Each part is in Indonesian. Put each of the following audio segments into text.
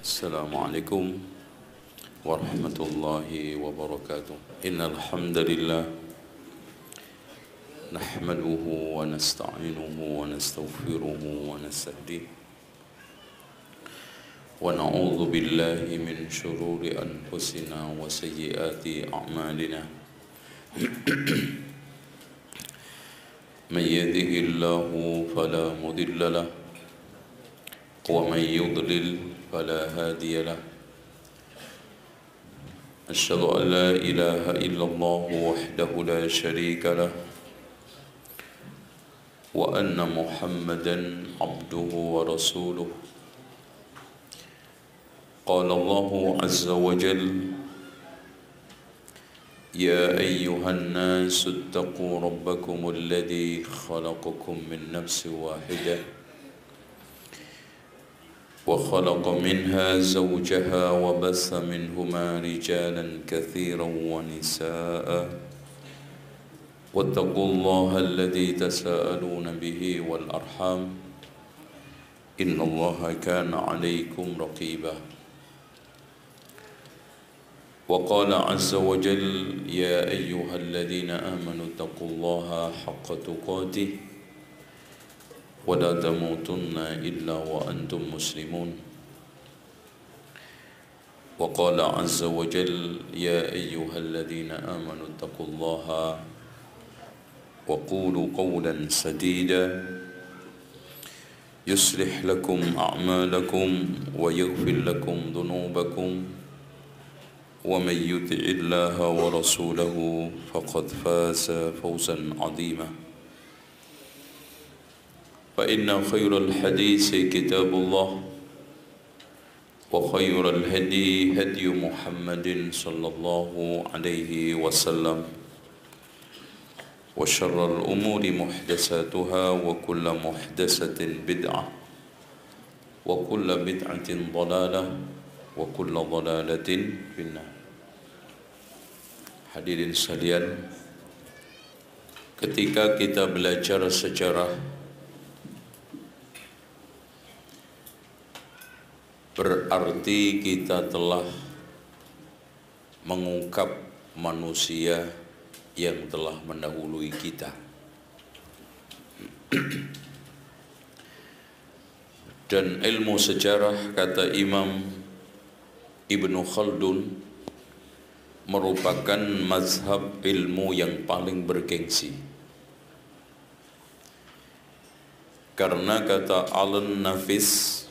Assalamualaikum warahmatullahi wabarakatuh. Innal hamdalillah nahmaduhu wa nasta'inuhu wa nastaghfiruhu wa nastahdihi wa na'udzu billahi min shururi anfusina wa sayyiati a'malina. Man yahdihillahu fala mudilla lahu wa man yudlil فلا هادي له أشهد أن لا إله إلا الله وحده لا شريك له وأن محمدا عبده ورسوله قال الله عز وجل يا أيها الناس اتقوا ربكم الذي خلقكم من نفس واحدة وخلق منها زوجها وبث منهما رجالا كثيرا ونساء واتقوا الله الذي تساءلون به والأرحام إن الله كان عليكم رقيبا وقال عز وجل يا أيها الذين آمنوا اتقوا الله حق تقاته ولا تموتن إلا وأنتم مسلمون وقال عز وجل يا أيها الذين آمنوا اتقوا الله وقولوا قولا سديدا يصلح لكم أعمالكم ويغفر لكم ذنوبكم ومن يطع الله ورسوله فقد فاز فوزا عظيما فإن خير الحديث كتاب الله وخير الهدي هدي محمد صلى الله عليه وسلم وشر الأمور محدثاتها وكل محدثة بدعة وكل بدعة ضلالة وكل ضلالة في النار. Hadirin sekalian, ketika kita belajar sejarah berarti kita telah mengungkap manusia yang telah mendahului kita. Dan ilmu sejarah, kata Imam Ibnu Khaldun, merupakan mazhab ilmu yang paling bergengsi. Karena kata Alan Nafis,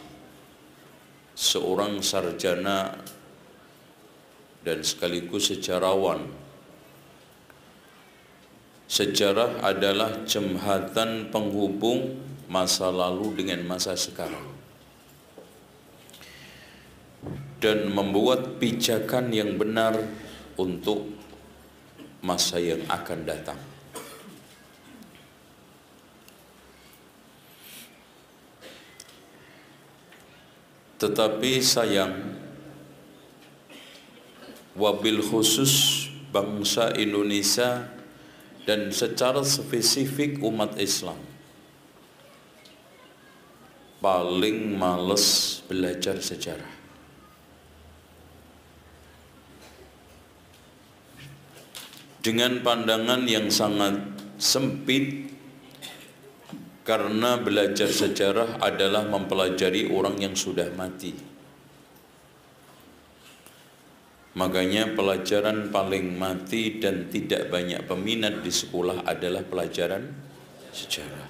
seorang sarjana dan sekaligus sejarawan, sejarah adalah jembatan penghubung masa lalu dengan masa sekarang dan membuat pijakan yang benar untuk masa yang akan datang. Tetapi sayang, wabil khusus bangsa Indonesia dan secara spesifik umat Islam paling males belajar sejarah. Dengan pandangan yang sangat sempit, karena belajar sejarah adalah mempelajari orang yang sudah mati. Makanya pelajaran paling mati dan tidak banyak peminat di sekolah adalah pelajaran sejarah.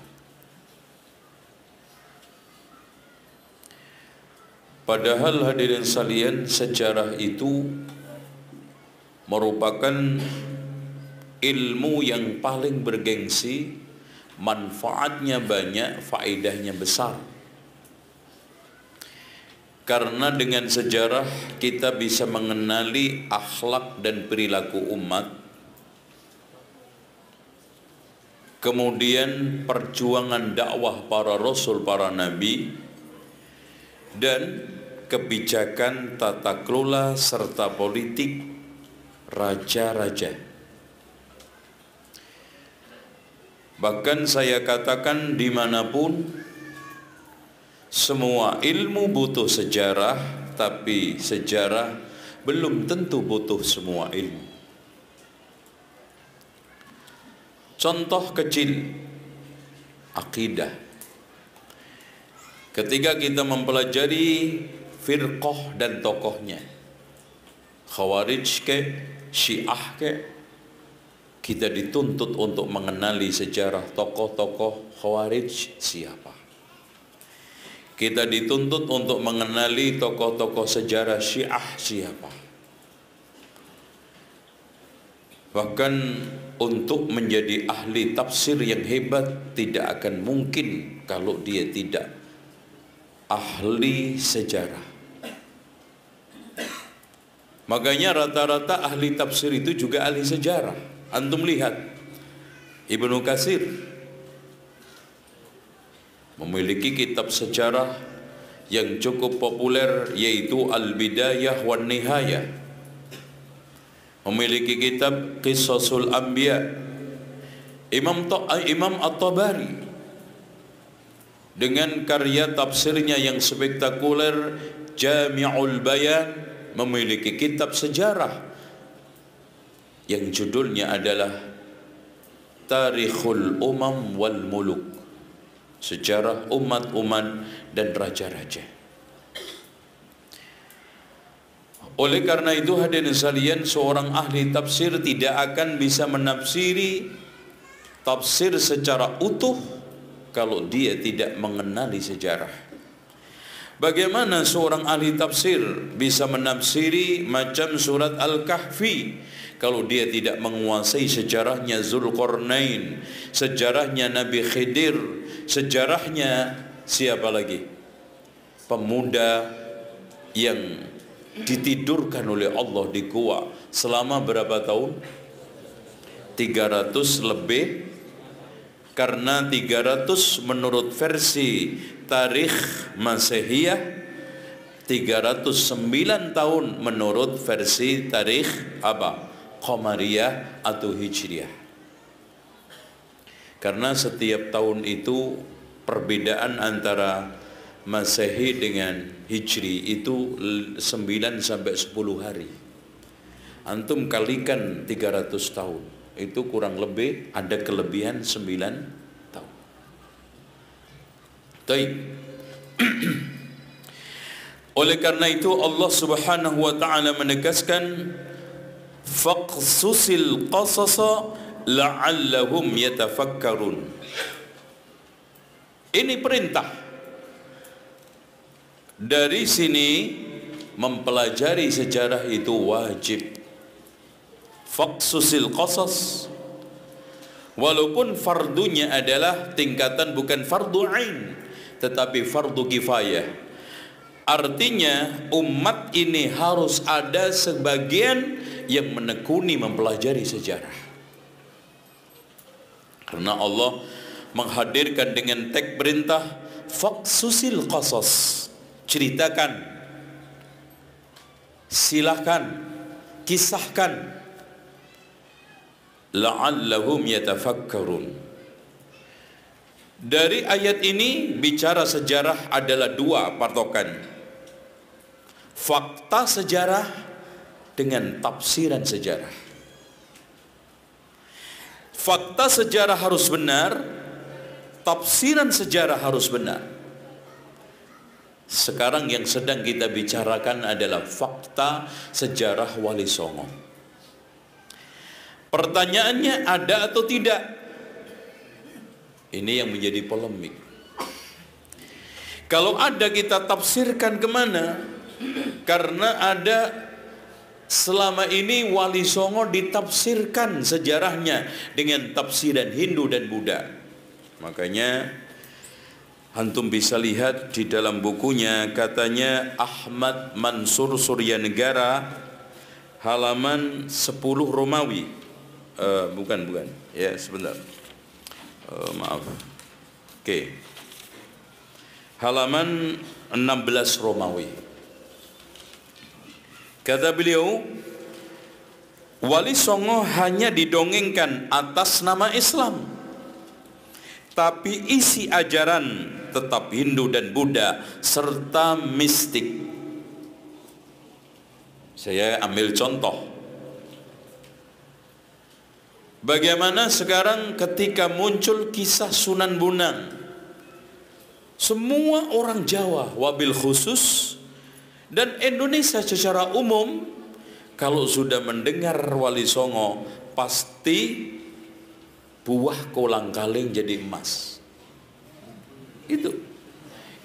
Padahal hadirin sekalian, sejarah itu merupakan ilmu yang paling bergengsi, manfaatnya banyak, faedahnya besar. Karena dengan sejarah kita bisa mengenali akhlak dan perilaku umat, kemudian perjuangan dakwah para rasul, para nabi, dan kebijakan tata kelola serta politik raja-raja. Bahkan saya katakan dimanapun semua ilmu butuh sejarah, tapi sejarah belum tentu butuh semua ilmu. Contoh kecil, akidah. Ketika kita mempelajari firqah dan tokohnya, Khawarij ke, Syiah ke, kita dituntut untuk mengenali sejarah tokoh-tokoh Khawarij siapa. Kita dituntut untuk mengenali tokoh-tokoh sejarah Syiah siapa. Bahkan untuk menjadi ahli tafsir yang hebat tidak akan mungkin kalau dia tidak ahli sejarah. Makanya rata-rata ahli tafsir itu juga ahli sejarah. Antum lihat Ibnu Katsir memiliki kitab sejarah yang cukup populer, yaitu Al-Bidayah wan Nihayah. Memiliki kitab Qisasul Anbiya. Imam At-Tabari dengan karya tafsirnya yang spektakuler, Jami'ul Bayan, memiliki kitab sejarah yang judulnya adalah Tarikhul Umam wal Muluk, sejarah umat-umat dan raja-raja. Oleh karena itu hadirin sekalian, seorang ahli tafsir tidak akan bisa menafsiri tafsir secara utuh kalau dia tidak mengenali sejarah. Bagaimana seorang ahli tafsir bisa menafsiri macam surat Al-Kahfi kalau dia tidak menguasai sejarahnya Zulkarnain, sejarahnya Nabi Khidir, sejarahnya siapa lagi? Pemuda yang ditidurkan oleh Allah di gua selama berapa tahun? 300 lebih, karena 300 menurut versi tarikh Masehiyah, 309 tahun menurut versi tarikh apa? Qamariyah atau Hijriyah. Karena setiap tahun itu perbedaan antara Masehi dengan Hijri itu 9 sampai 10 hari. Antum kalikan 300 tahun, itu kurang lebih ada kelebihan 9 tahun. Baik. Oleh karena itu Allah Subhanahu wa taala menegaskan faqsusil qasasa la'allahum yatafakkarun. Ini perintah. Dari sini mempelajari sejarah itu wajib. Faqsusil qasas, walaupun fardunya adalah tingkatan bukan fardu ain tetapi fardu kifayah. Artinya umat ini harus ada sebagian yang menekuni mempelajari sejarah. Karena Allah menghadirkan dengan teks perintah faqsusil qasas, ceritakan, silahkan, kisahkan, la'allahum yatafakkarun. Dari ayat ini bicara sejarah adalah dua patokan, fakta sejarah dengan tafsiran sejarah. Fakta sejarah harus benar, tafsiran sejarah harus benar. Sekarang yang sedang kita bicarakan adalah fakta sejarah Wali Songo. Pertanyaannya, ada atau tidak? Ini yang menjadi polemik. Kalau ada, kita tafsirkan kemana? Karena ada selama ini Wali Songo ditafsirkan sejarahnya dengan tafsiran Hindu dan Buddha. Makanya antum bisa lihat di dalam bukunya, katanya Ahmad Mansur Suryanegara, halaman 10 Romawi. Bukan. Ya, sebentar. Maaf. Oke. Halaman 16 Romawi. Kata beliau, Wali Songo hanya didongengkan atas nama Islam, tapi isi ajaran tetap Hindu dan Buddha serta mistik. Saya ambil contoh. Bagaimana sekarang ketika muncul kisah Sunan Bonang, semua orang Jawa wabil khusus dan Indonesia secara umum kalau sudah mendengar Wali Songo pasti buah kolang-kaling jadi emas.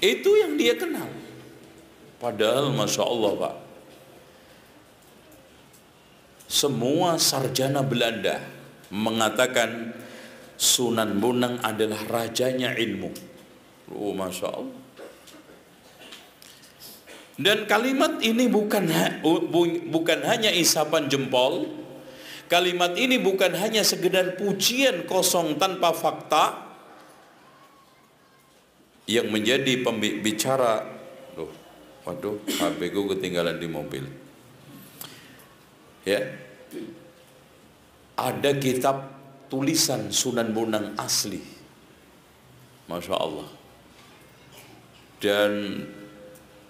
Itu yang dia kenal. Padahal Masya Allah Pak, semua sarjana Belanda mengatakan Sunan Bonang adalah rajanya ilmu. Oh Masya Allah. Dan kalimat ini bukan hanya isapan jempol. Kalimat ini bukan hanya sekedar pujian kosong tanpa fakta. Yang menjadi pembicara, waduh, HP ku ketinggalan di mobil. Ya, ada kitab tulisan Sunan Bonang asli, Masya Allah. Dan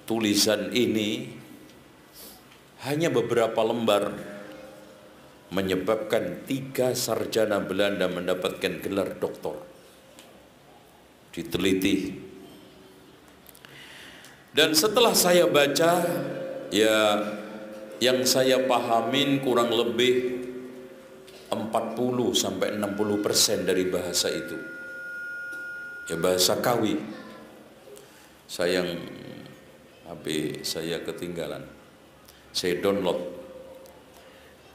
tulisan ini hanya beberapa lembar menyebabkan 3 sarjana Belanda mendapatkan gelar doktor. Diteliti. Dan setelah saya baca, ya yang saya pahamin kurang lebih 40-60% dari bahasa itu. Ya bahasa Kawi. Sayang HP saya ketinggalan. Saya download.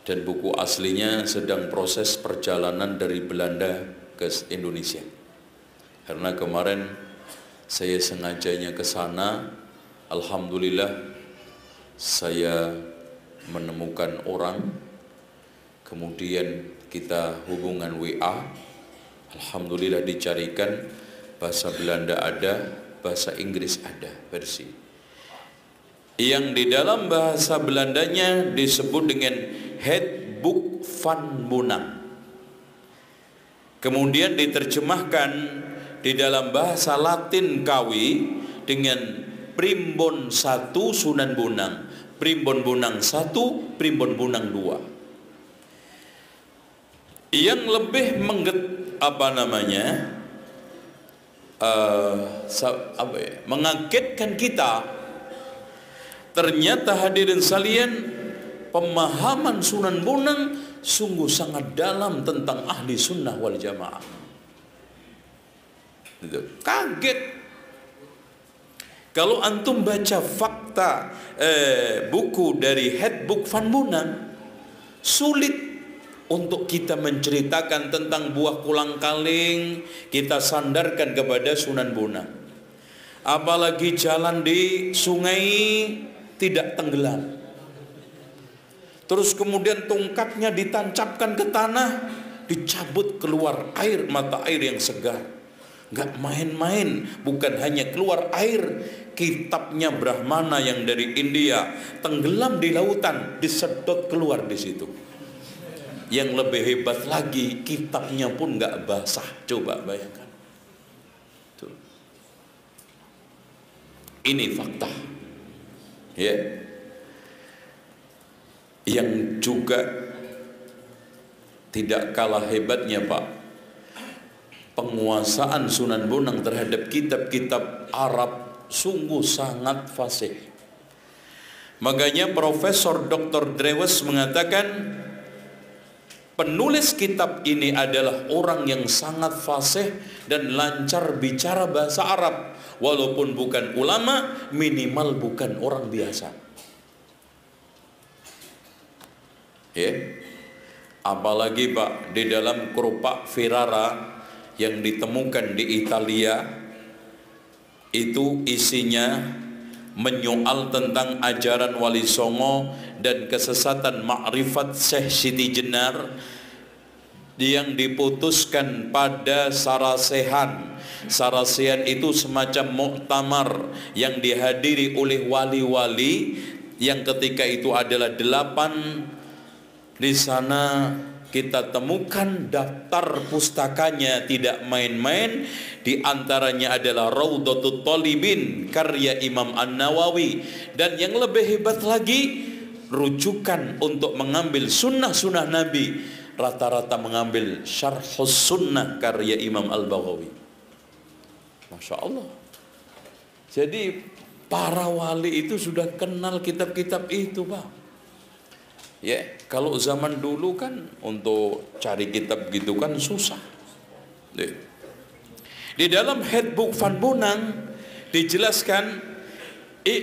Dan buku aslinya sedang proses perjalanan dari Belanda ke Indonesia. Karena kemarin saya sengajanya ke sana, alhamdulillah saya menemukan orang, kemudian kita hubungan WA, alhamdulillah dicarikan, bahasa Belanda ada, bahasa Inggris ada versi. Yang di dalam bahasa Belandanya disebut dengan Handboek van Bonang. Kemudian diterjemahkan di dalam bahasa Latin Kawi dengan Primbon 1 Sunan Bonang, Primbon Bonang 1, Primbon Bonang 2. Yang lebih mengagetkan kita, ternyata hadirin sekalian, pemahaman Sunan Bonang sungguh sangat dalam tentang ahli sunnah wal jamaah. Kaget. Kalau antum baca fakta buku dari Handboek van Bonang, sulit untuk kita menceritakan tentang buah kolang-kaling, kita sandarkan kepada Sunan Bonang. Apalagi jalan di sungai tidak tenggelam. Terus kemudian tongkatnya ditancapkan ke tanah, dicabut keluar air, mata air yang segar. Enggak main-main, bukan hanya keluar air, kitabnya Brahmana yang dari India tenggelam di lautan, disedot keluar di situ. Yang lebih hebat lagi, kitabnya pun nggak basah. Coba bayangkan. Tuh. Ini fakta. Ya. Yang juga tidak kalah hebatnya Pak, penguasaan Sunan Bonang terhadap kitab-kitab Arab sungguh sangat fasih. Makanya Profesor Dr. Drewes mengatakan, penulis kitab ini adalah orang yang sangat fasih dan lancar bicara bahasa Arab. Walaupun bukan ulama, minimal bukan orang biasa. Ya. Apalagi Pak, di dalam kerupak Ferrara yang ditemukan di Italia, itu isinya menyoal tentang ajaran Wali Songo dan kesesatan Ma'rifat Syekh Siti Jenar yang diputuskan pada Sarasehan. Sarasehan itu semacam muktamar yang dihadiri oleh wali-wali yang ketika itu adalah 8. Di sana kita temukan daftar pustakanya tidak main-main. Di antaranya adalah Raudhatut Thalibin karya Imam An-Nawawi. Dan yang lebih hebat lagi, rujukan untuk mengambil sunnah-sunnah Nabi, rata-rata mengambil Syarhus Sunnah karya Imam Al-Baghawi. Masya Allah. Jadi para wali itu sudah kenal kitab-kitab itu, Pak. Ya, kalau zaman dulu kan untuk cari kitab gitu kan susah. Di dalam Handbook Van Bonang dijelaskan,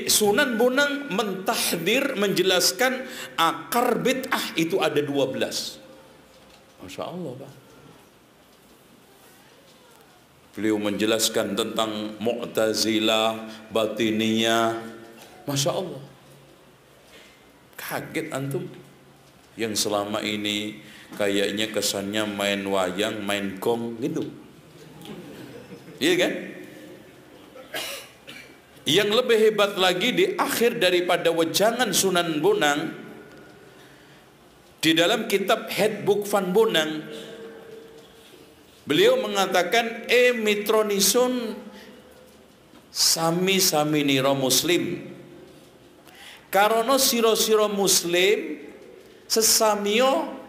Sunan Bonang mentahdir, menjelaskan akar bid'ah itu ada 12. Masya Allah, Pak. Beliau menjelaskan tentang Mu'tazilah, Batiniyah. Masya Allah. Kaget antum. Yang selama ini kayaknya kesannya main wayang, main gong gitu. Iya kan? Yang lebih hebat lagi, di akhir daripada wejangan Sunan Bonang, di dalam kitab Handbook Van Bonang, beliau mengatakan, mitronison sami-sami niro muslim, karono siro-siro muslim sesamio,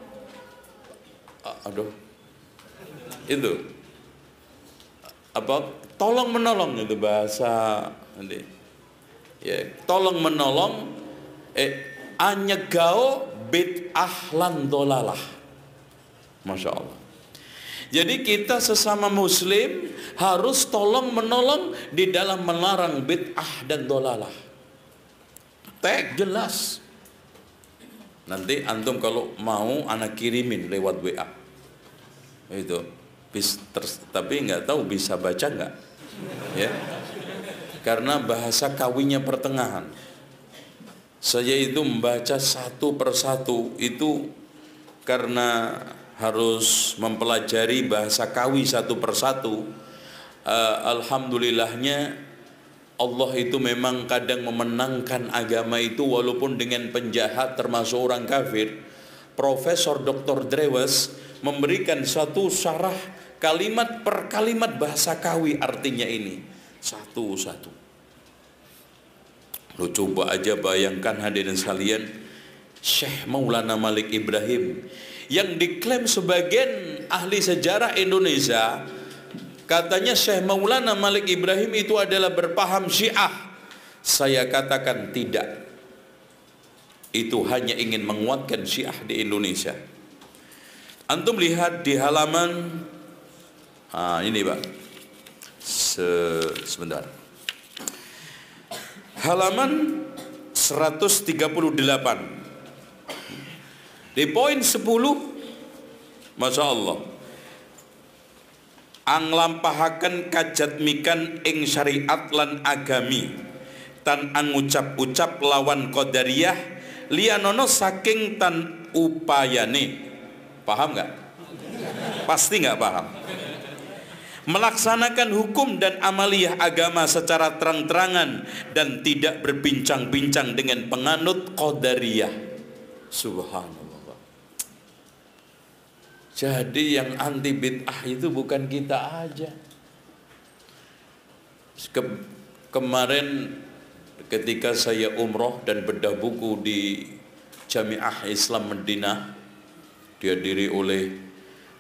itu apa, tolong menolong, itu bahasa nanti ya, tolong menolong anyegao bid'ah lan dolalah. Masya Allah. Jadi kita sesama muslim harus tolong menolong di dalam melarang bid'ah dan dolalah. Tag jelas. Nanti antum kalau mau anak kirimin lewat WA. Itu. Tapi nggak tahu bisa baca nggak? Ya. Karena bahasa kawinnya pertengahan. Saya itu membaca satu persatu itu karena harus mempelajari bahasa kawi satu persatu. Alhamdulillahnya Allah itu memang kadang memenangkan agama itu walaupun dengan penjahat termasuk orang kafir. Profesor Dr. Drewes memberikan satu syarah kalimat per kalimat bahasa kawi, artinya ini satu-satu. Lo coba aja bayangkan hadirin sekalian, Syekh Maulana Malik Ibrahim yang diklaim sebagian ahli sejarah Indonesia, katanya Syekh Maulana Malik Ibrahim itu adalah berpaham Syiah. Saya katakan tidak. Itu hanya ingin menguatkan Syiah di Indonesia. Antum lihat di halaman ini, Pak. Sebentar. Halaman 138. Di poin 10, Masya Allah, anglampahaken kajatmikan ing syariat lan agami tan angucap-ucap lawan qadariyah lianono saking tan upayane. Paham nggak? Pasti nggak paham. Melaksanakan hukum dan amaliyah agama secara terang-terangan dan tidak berbincang-bincang dengan penganut qadariyah. Subhanallah. Jadi yang anti bid'ah itu bukan kita aja. Kemarin ketika saya umroh dan bedah buku di Jamiah Islam Madinah, dihadiri oleh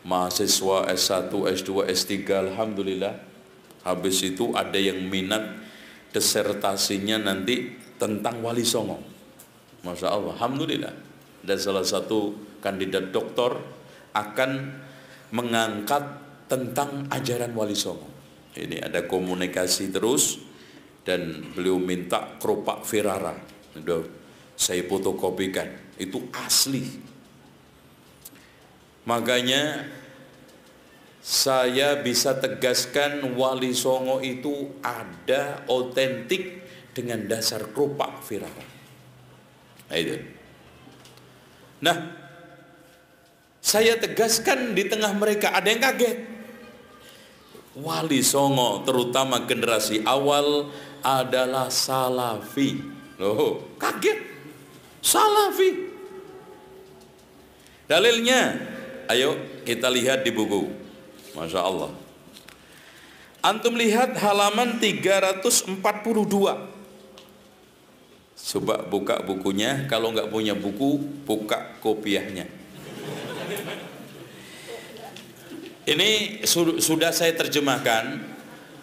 mahasiswa S1, S2, S3, alhamdulillah. Habis itu ada yang minat disertasinya nanti tentang Wali Songo. Masya Allah, alhamdulillah. Dan salah satu kandidat doktor akan mengangkat tentang ajaran Wali Songo. Ini ada komunikasi terus dan beliau minta keropak Ferrara. Udah saya fotokopikan, itu asli. Makanya saya bisa tegaskan Wali Songo itu ada otentik dengan dasar keropak Ferrara. Nah, saya tegaskan di tengah mereka ada yang kaget. Wali Songo terutama generasi awal adalah Salafi. Loh, kaget. Salafi. Dalilnya, ayo kita lihat di buku. Masya Allah. Antum lihat halaman 342. Coba buka bukunya, kalau nggak punya buku, buka kopiahnya. Ini sudah saya terjemahkan,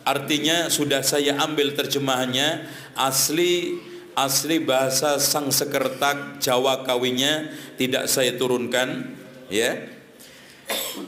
artinya sudah saya ambil terjemahannya, asli bahasa Sangsekerta Jawa Kawinya tidak saya turunkan, ya.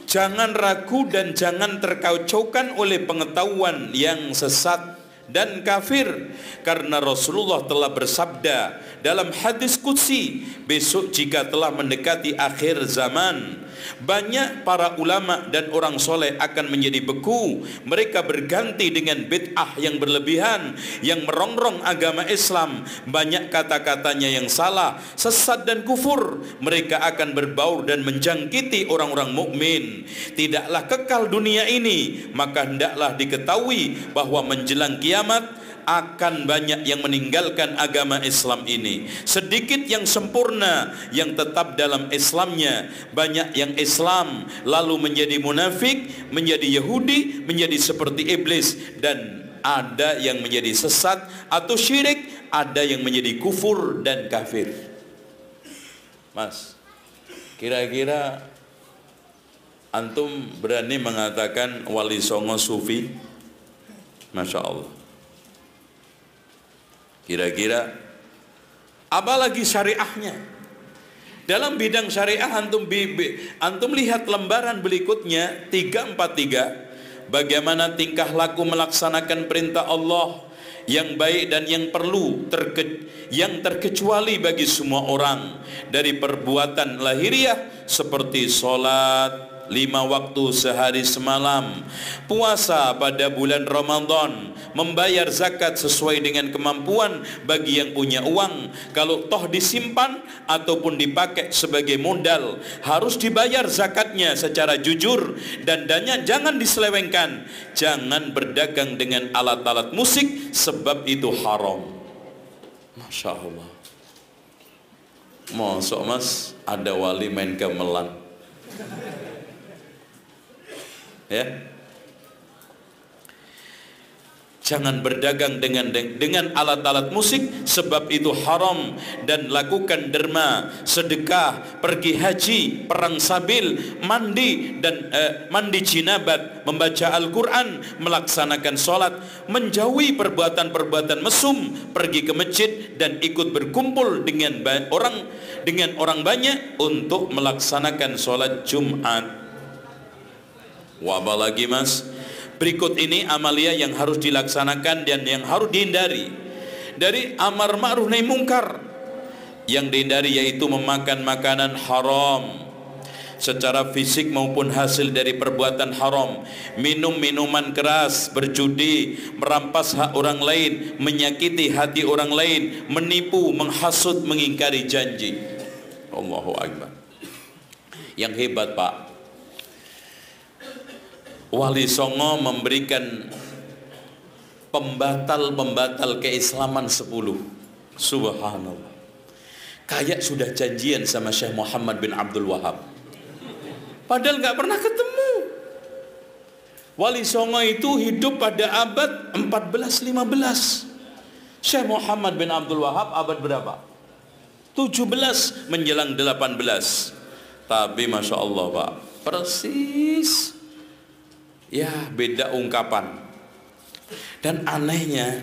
Jangan ragu dan jangan terkacaukan oleh pengetahuan yang sesat dan kafir, karena Rasulullah telah bersabda dalam hadis qudsi, besok jika telah mendekati akhir zaman, banyak para ulama dan orang soleh akan menjadi beku. Mereka berganti dengan bid'ah yang berlebihan, yang merongrong agama Islam. Banyak kata-katanya yang salah, sesat dan kufur. Mereka akan berbaur dan menjangkiti orang-orang mukmin. Tidaklah kekal dunia ini, maka hendaklah diketahui bahwa menjelang kiamat akan banyak yang meninggalkan agama Islam ini. Sedikit yang sempurna yang tetap dalam Islamnya. Banyak yang Islam lalu menjadi munafik, menjadi Yahudi, menjadi seperti iblis, dan ada yang menjadi sesat atau syirik, ada yang menjadi kufur dan kafir. Mas, kira-kira antum berani mengatakan Wali Songo sufi? Masya Allah. Kira-kira apalagi syariahnya? Dalam bidang syariah antum lihat lembaran berikutnya 343, bagaimana tingkah laku melaksanakan perintah Allah yang baik dan yang yang terkecuali bagi semua orang, dari perbuatan lahiriah seperti sholat 5 waktu sehari semalam, puasa pada bulan Ramadan, membayar zakat sesuai dengan kemampuan bagi yang punya uang. Kalau toh disimpan ataupun dipakai sebagai modal, harus dibayar zakatnya secara jujur, dan jangan diselewengkan. Jangan berdagang dengan alat-alat musik, sebab itu haram. Masya Allah. Masuk mas, ada wali main gamelan, ya. Jangan berdagang dengan alat-alat musik, sebab itu haram. Dan lakukan derma, sedekah, pergi haji, perang sabil, mandi dan mandi jinabat, membaca Al-Quran, melaksanakan sholat, menjauhi perbuatan-perbuatan mesum, pergi ke masjid dan ikut berkumpul dengan orang banyak untuk melaksanakan sholat Jumat. Wabah lagi mas. Berikut ini amalia yang harus dilaksanakan dan yang harus dihindari. Dari amar ma'ruf nahi mungkar, yang dihindari yaitu memakan makanan haram secara fisik maupun hasil dari perbuatan haram, minum minuman keras, berjudi, merampas hak orang lain, menyakiti hati orang lain, menipu, menghasut, mengingkari janji. Allahu Akbar. Yang hebat Pak, Wali Songo memberikan pembatal keislaman 10. Subhanallah. Kayak sudah janjian sama Syekh Muhammad bin Abdul Wahab, padahal nggak pernah ketemu. Wali Songo itu hidup pada abad 14-15. Syekh Muhammad bin Abdul Wahab abad berapa? 17 menjelang 18. Tapi Masya Allah Pak, persis, ya beda ungkapan. Dan anehnya,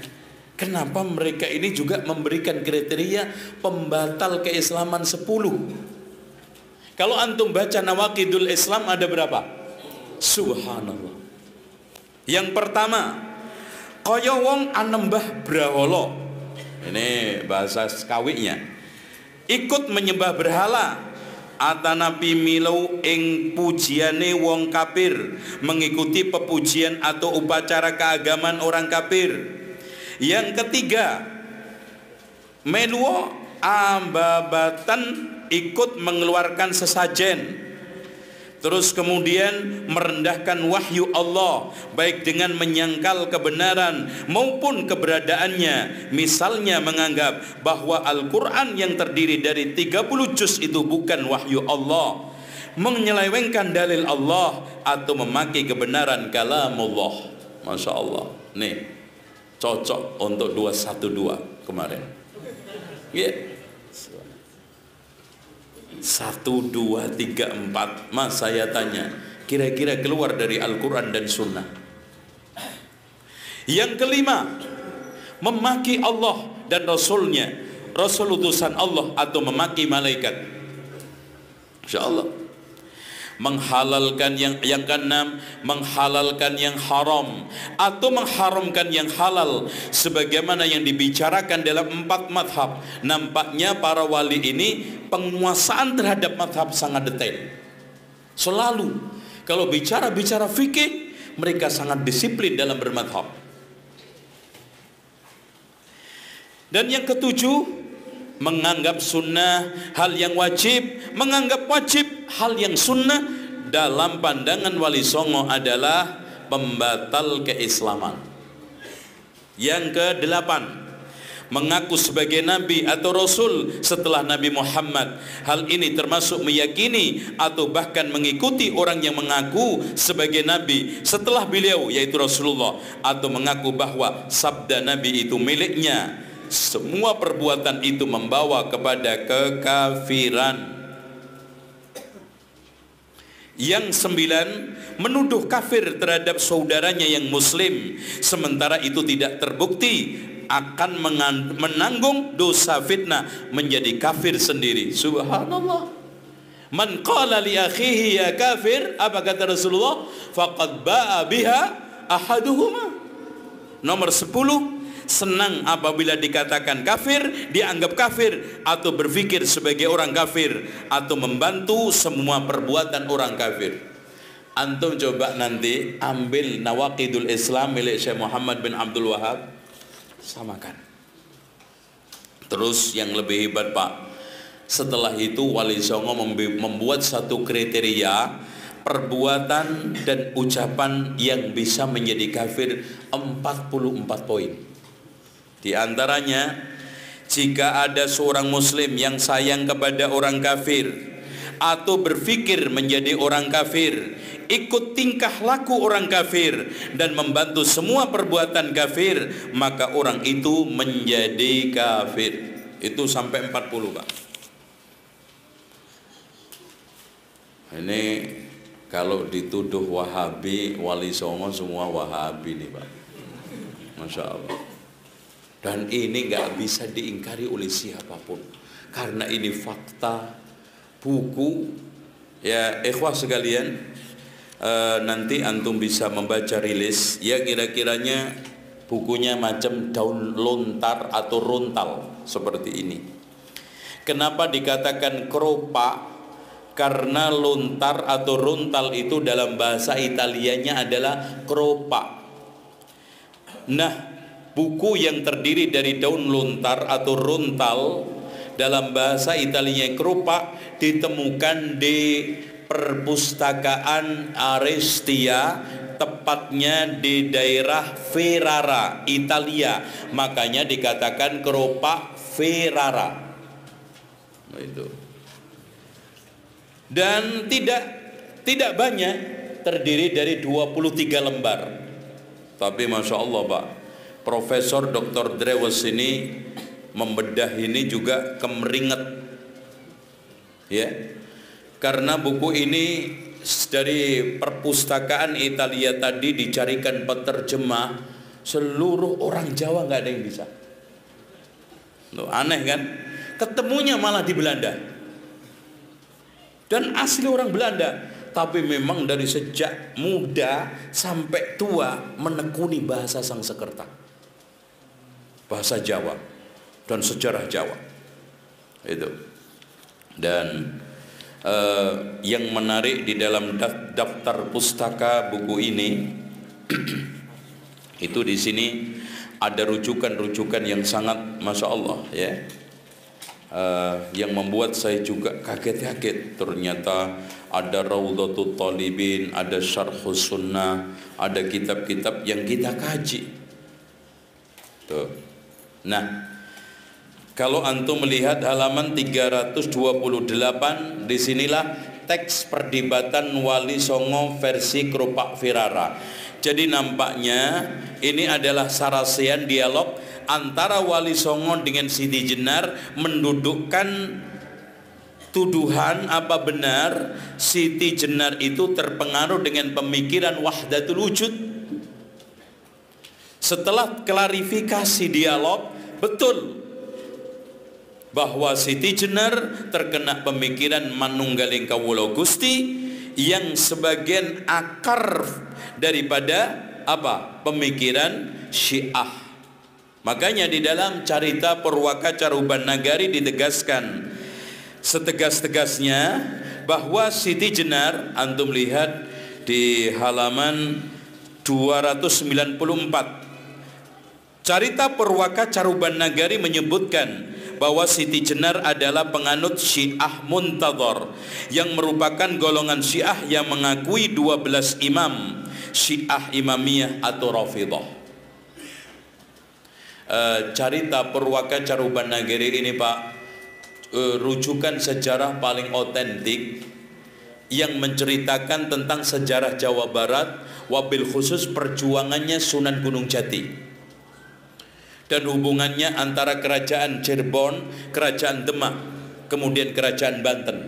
kenapa mereka ini juga memberikan kriteria pembatal keislaman 10? Kalau antum baca Nawaqidul Islam ada berapa? Subhanallah. Yang pertama, kaya wong anembah braholo. Ini bahasa kawinya. Ikut menyembah berhala, atanapi milau ing pujiane wong kafir, mengikuti pepujian atau upacara keagamaan orang kafir. Yang ketiga, meluo ambabatan, ikut mengeluarkan sesajen. Terus kemudian merendahkan wahyu Allah, baik dengan menyangkal kebenaran maupun keberadaannya. Misalnya menganggap bahwa Al-Quran yang terdiri dari 30 juz itu bukan wahyu Allah, menyelewengkan dalil Allah, atau memakai kebenaran kalamullah. Masya Allah. Nih, cocok untuk 212 kemarin. Ya. 1, 2, 3, 4. Mas, saya tanya, kira-kira keluar dari Al-Quran dan Sunnah. Yang kelima, memaki Allah dan Rasulnya, Rasul utusan Allah, atau memaki malaikat. Insya Allah. Menghalalkan yang keenam, menghalalkan yang haram atau mengharamkan yang halal, sebagaimana yang dibicarakan dalam 4 madhab. Nampaknya para wali ini penguasaan terhadap madhab sangat detail. Selalu kalau bicara fikih, mereka sangat disiplin dalam bermadhab. Dan yang ketujuh, menganggap sunnah hal yang wajib, menganggap wajib hal yang sunnah, dalam pandangan Wali Songo adalah pembatal keislaman. Yang ke-8, mengaku sebagai nabi atau rasul setelah Nabi Muhammad. Hal ini termasuk meyakini atau bahkan mengikuti orang yang mengaku sebagai nabi setelah beliau, yaitu Rasulullah, atau mengaku bahwa sabda nabi itu miliknya. Semua perbuatan itu membawa kepada kekafiran. Yang 9, menuduh kafir terhadap saudaranya yang muslim, sementara itu tidak terbukti, akan menanggung dosa fitnah, menjadi kafir sendiri. Subhanallah. Man qala li akhihi ya kafir, apa kata Rasulullah? Faqad ba'a biha ahaduhuma. Nomor 10, senang apabila dikatakan kafir, dianggap kafir, atau berpikir sebagai orang kafir, atau membantu semua perbuatan orang kafir. Antum coba nanti ambil Nawaqidul Islam milik Syekh Muhammad bin Abdul Wahab, samakan. Terus yang lebih hebat Pak, setelah itu Wali Songo membuat satu kriteria perbuatan dan ucapan yang bisa menjadi kafir, 44 poin. Di antaranya, jika ada seorang muslim yang sayang kepada orang kafir atau berpikir menjadi orang kafir, ikut tingkah laku orang kafir dan membantu semua perbuatan kafir, maka orang itu menjadi kafir. Itu sampai 40 Pak. Ini kalau dituduh Wahabi, Wali Songo semua Wahabi nih Pak. Masya Allah. Dan ini nggak bisa diingkari oleh siapapun, karena ini fakta. Buku, ya ikhwah sekalian, nanti antum bisa membaca rilis, ya kira-kiranya bukunya macam daun lontar atau rontal seperti ini. Kenapa dikatakan keropak? Karena lontar atau rontal itu dalam bahasa Italianya adalah keropak. Nah, buku yang terdiri dari daun lontar atau rontal dalam bahasa Italia keropak ditemukan di perpustakaan Arestia, tepatnya di daerah Ferrara, Italia. Makanya dikatakan keropak Ferrara. Nah, itu. Dan tidak banyak, terdiri dari 23 lembar. Tapi Masya Allah Pak, Profesor Dr. Drewes ini membedah ini juga kemeringet, ya, karena buku ini dari perpustakaan Italia tadi dicarikan penerjemah, seluruh orang Jawa nggak ada yang bisa. Loh, aneh kan? Ketemunya malah di Belanda, dan asli orang Belanda, tapi memang dari sejak muda sampai tua menekuni bahasa Sangsekerta, bahasa Jawa dan sejarah Jawa itu. Dan yang menarik di dalam daftar pustaka buku ini itu di sini ada rujukan-rujukan yang sangat Masya Allah, ya, yang membuat saya juga kaget-kaget. Ternyata ada Raudhatul Talibin, ada Syarhus Sunnah, ada kitab-kitab yang kita kaji tuh. Nah, kalau antum melihat halaman 328, disinilah teks perdebatan Wali Songo versi keropak Ferrara. Jadi nampaknya ini adalah sarasean dialog antara Wali Songo dengan Siti Jenar mendudukkan tuduhan apa benar Siti Jenar itu terpengaruh dengan pemikiran wahdatul wujud. Setelah klarifikasi dialog, betul bahwa Siti Jenar terkena pemikiran manunggaling kawula Gusti yang sebagian akar daripada apa? Pemikiran Syiah. Makanya di dalam carita Purwaka Caruban Nagari ditegaskan setegas-tegasnya bahwa Siti Jenar, antum lihat di halaman 294, carita Purwaka Caruban Nagari menyebutkan bahwa Siti Jenar adalah penganut Syiah Muntadhar yang merupakan golongan Syiah yang mengakui 12 imam Syiah Imamiyah atau Rafidhah. Carita Purwaka Caruban Nagari ini Pak, rujukan sejarah paling otentik yang menceritakan tentang sejarah Jawa Barat, wabil khusus perjuangannya Sunan Gunung Jati dan hubungannya antara kerajaan Cirebon, kerajaan Demak, kemudian kerajaan Banten,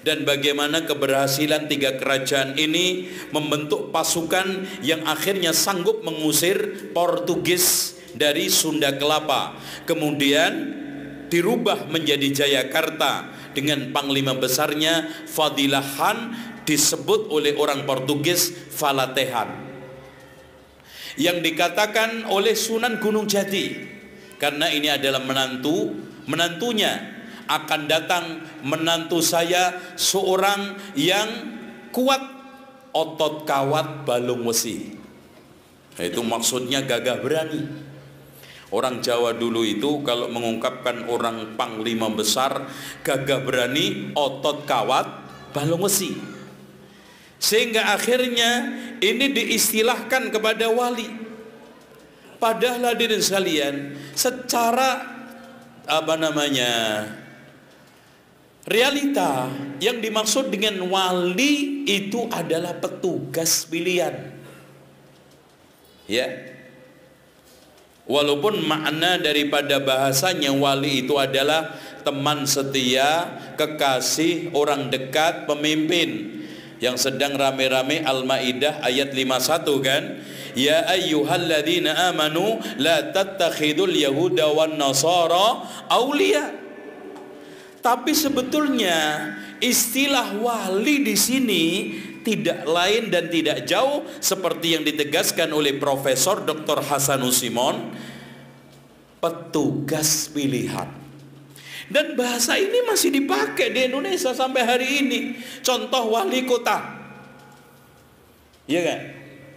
dan bagaimana keberhasilan tiga kerajaan ini membentuk pasukan yang akhirnya sanggup mengusir Portugis dari Sunda Kelapa, kemudian dirubah menjadi Jayakarta dengan panglima besarnya Fadilah Khan, disebut oleh orang Portugis Valatehan, yang dikatakan oleh Sunan Gunung Jati, karena ini adalah menantunya akan datang menantu saya seorang yang kuat, otot kawat balung wesi. Itu maksudnya gagah berani. Orang Jawa dulu itu kalau mengungkapkan orang panglima besar, gagah berani, otot kawat balung wesi. Sehingga akhirnya ini diistilahkan kepada wali. Padahal hadirin sekalian, secara realita yang dimaksud dengan wali itu adalah petugas pilihan. Ya. Walaupun makna daripada bahasanya wali itu adalah teman setia, kekasih, orang dekat, pemimpin. Yang sedang rame-rame Al-Maidah ayat 51 kan, ya ayyuhalladzina amanu la tattakhidul yahuda wan nasara auliya. Tapi sebetulnya istilah wali di sini tidak lain dan tidak jauh seperti yang ditegaskan oleh Profesor Dr. Hasanus Simon, petugas pilihan. Dan bahasa ini masih dipakai di Indonesia sampai hari ini. Contoh wali kota, iya kan?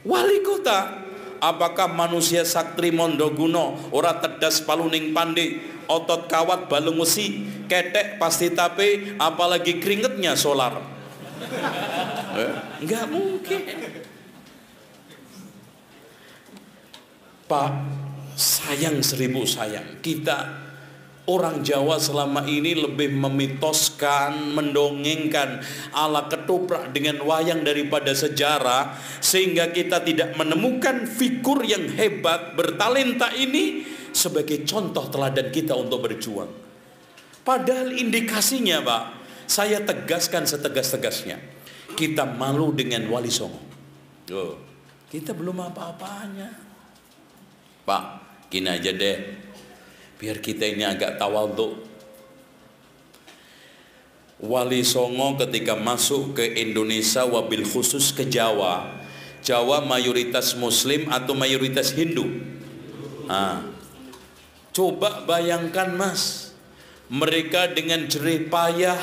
Wali kota, apakah manusia saktri mondoguno, ora tedas paluning pandi, otot kawat balung wesi, ketek pasti tape, apalagi keringetnya solar? Enggak mungkin. Pak, sayang seribu sayang, kita orang Jawa selama ini lebih memitoskan, mendongengkan ala ketoprak dengan wayang daripada sejarah, sehingga kita tidak menemukan figur yang hebat, bertalenta ini sebagai contoh teladan kita untuk berjuang. Padahal indikasinya Pak, saya tegaskan setegas-tegasnya, kita malu dengan Wali Songo. Kita belum apa-apanya. Pak, gini aja deh, biar kita ini agak tawadhu. Wali Songo ketika masuk ke Indonesia, wabil khusus ke Jawa, Jawa mayoritas Muslim atau mayoritas Hindu? Coba bayangkan Mas, mereka dengan jerih payah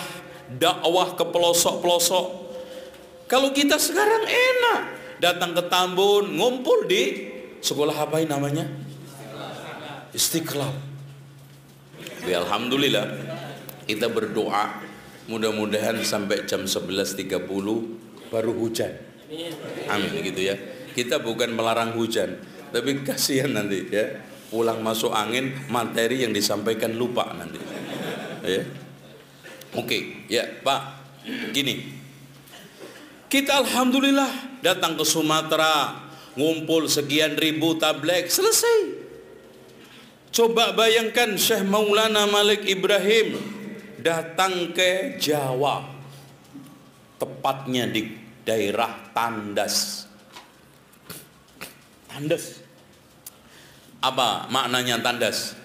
dakwah ke pelosok-pelosok. Kalau kita sekarang enak, datang ke Tambun, ngumpul di sekolah apa ini namanya? Istiqlal. Alhamdulillah, kita berdoa mudah-mudahan sampai jam 11.30 baru hujan. Amin gitu ya. Kita bukan melarang hujan, tapi kasihan nanti ya, pulang masuk angin, materi yang disampaikan lupa nanti. Ya. Oke, ya Pak, gini. Kita alhamdulillah datang ke Sumatera, ngumpul sekian ribu tabligh, selesai. Coba bayangkan Syekh Maulana Malik Ibrahim datang ke Jawa, tepatnya di daerah Tandas. Tandas. Apa maknanya Tandas?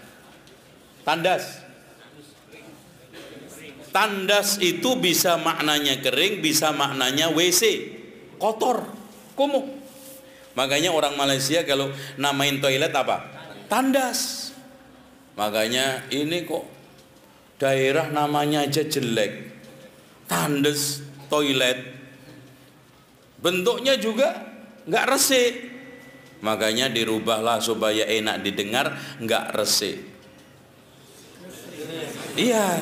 Tandas. Tandas itu bisa maknanya kering, bisa maknanya WC, kotor, kumuh. Makanya orang Malaysia kalau namain toilet apa? Tandas. Makanya ini kok daerah namanya aja jelek, Tandas toilet, bentuknya juga nggak resik. Makanya dirubahlah supaya enak didengar, nggak resik. Iya.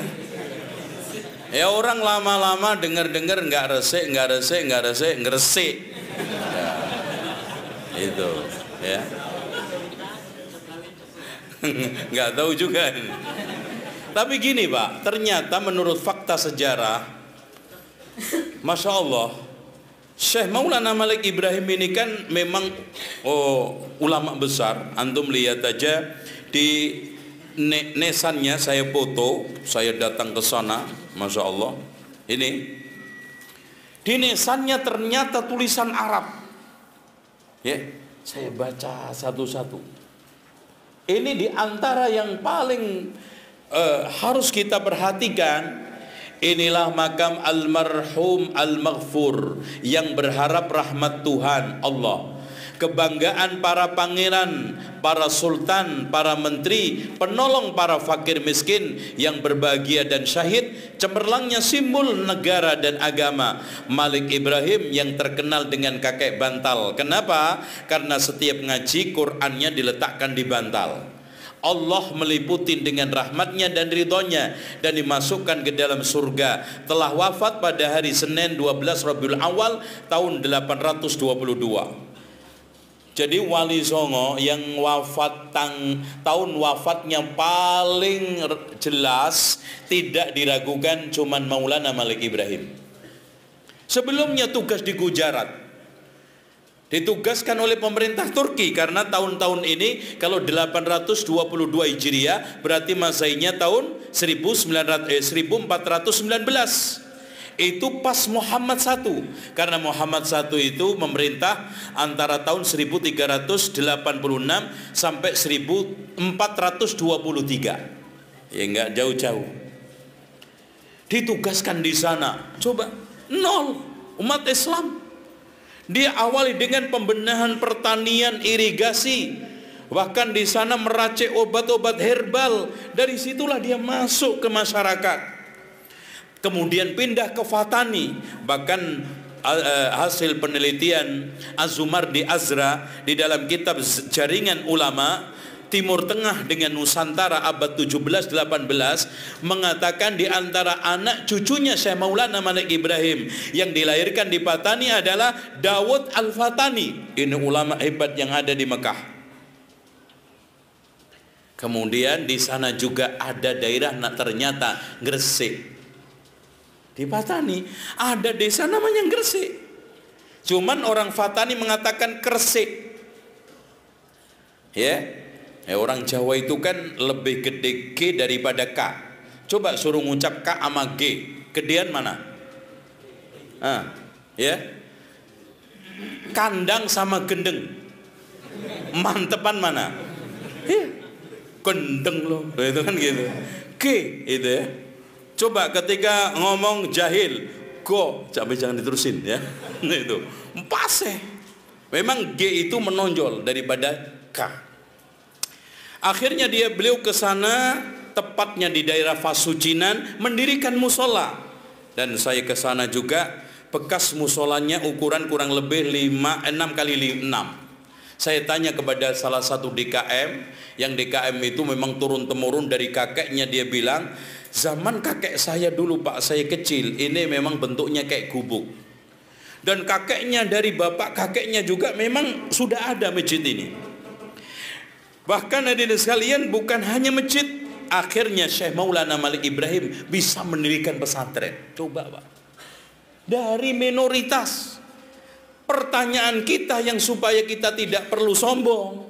Ya orang lama-lama dengar-dengar nggak resik, nggak resik, nggak resik, ngeresik. Ya, itu, ya. Nggak tahu juga. Tapi gini Pak, ternyata menurut fakta sejarah, Masya Allah, Syekh Maulana Malik Ibrahim ini kan memang ulama besar. Antum lihat aja di nesannya, saya foto, saya datang ke sana, Masya Allah. Ini di nesannya ternyata tulisan Arab. Ya, saya baca satu-satu. Ini di antara yang paling harus kita perhatikan. Inilah makam almarhum al-maghfur yang berharap rahmat Tuhan Allah. Kebanggaan para pangeran, para sultan, para menteri, penolong para fakir miskin yang berbahagia dan syahid, cemerlangnya simbol negara dan agama. Malik Ibrahim yang terkenal dengan kakek bantal. Kenapa? Karena setiap ngaji Qur'annya diletakkan di bantal. Allah meliputi dengan rahmatnya dan ridhonya dan dimasukkan ke dalam surga. Telah wafat pada hari Senin 12 Rabiul Awal tahun 822. Jadi Wali Songo yang wafat tahun wafatnya paling jelas, tidak diragukan, cuman Maulana Malik Ibrahim. Sebelumnya tugas di Gujarat, ditugaskan oleh pemerintah Turki, karena tahun-tahun ini kalau 822 Hijriah berarti Masehinya tahun 1419. Itu pas Muhammad I, karena Muhammad I itu memerintah antara tahun 1386 sampai 1423. Ya enggak jauh-jauh. Ditugaskan di sana. Coba nol umat Islam. Dia awali dengan pembenahan pertanian, irigasi, bahkan di sana meracik obat-obat herbal. Dari situlah dia masuk ke masyarakat. Kemudian pindah ke Fatani. Bahkan hasil penelitian Az-Zumardi Azra di dalam kitab Jaringan Ulama Timur Tengah dengan Nusantara abad 17-18 mengatakan di antara anak cucunya Syekh Maulana Malik Ibrahim yang dilahirkan di Fatani adalah Dawud Al-Fatani. Ini ulama hebat yang ada di Mekah. Kemudian di sana juga ada daerah ternyata Gresik. Di Fatani ada desa namanya Gresik. Cuman orang Fatani mengatakan Kresik. Ya, orang Jawa itu kan lebih gede G daripada K. Coba suruh ngucap K sama G, gedean mana? Ya. Kandang sama gendeng, mantepan mana? Gendeng loh, itu kan gitu. G itu ya. Coba ketika ngomong jahil, go, jangan diterusin ya. Itu pase. Memang G itu menonjol daripada K. Akhirnya beliau ke sana, tepatnya di daerah Fasucinan, mendirikan musola. Dan saya ke sana juga, bekas musolanya ukuran kurang lebih 6 kali 6. Saya tanya kepada salah satu DKM, yang DKM itu memang turun-temurun dari kakeknya, dia bilang, zaman kakek saya dulu Pak, saya kecil, ini memang bentuknya kayak gubuk. Dan kakeknya dari bapak kakeknya juga memang sudah ada masjid ini. Bahkan hadirin sekalian, bukan hanya masjid, akhirnya Syekh Maulana Malik Ibrahim bisa mendirikan pesantren. Coba Pak, dari minoritas. Pertanyaan kita yang supaya kita tidak perlu sombong,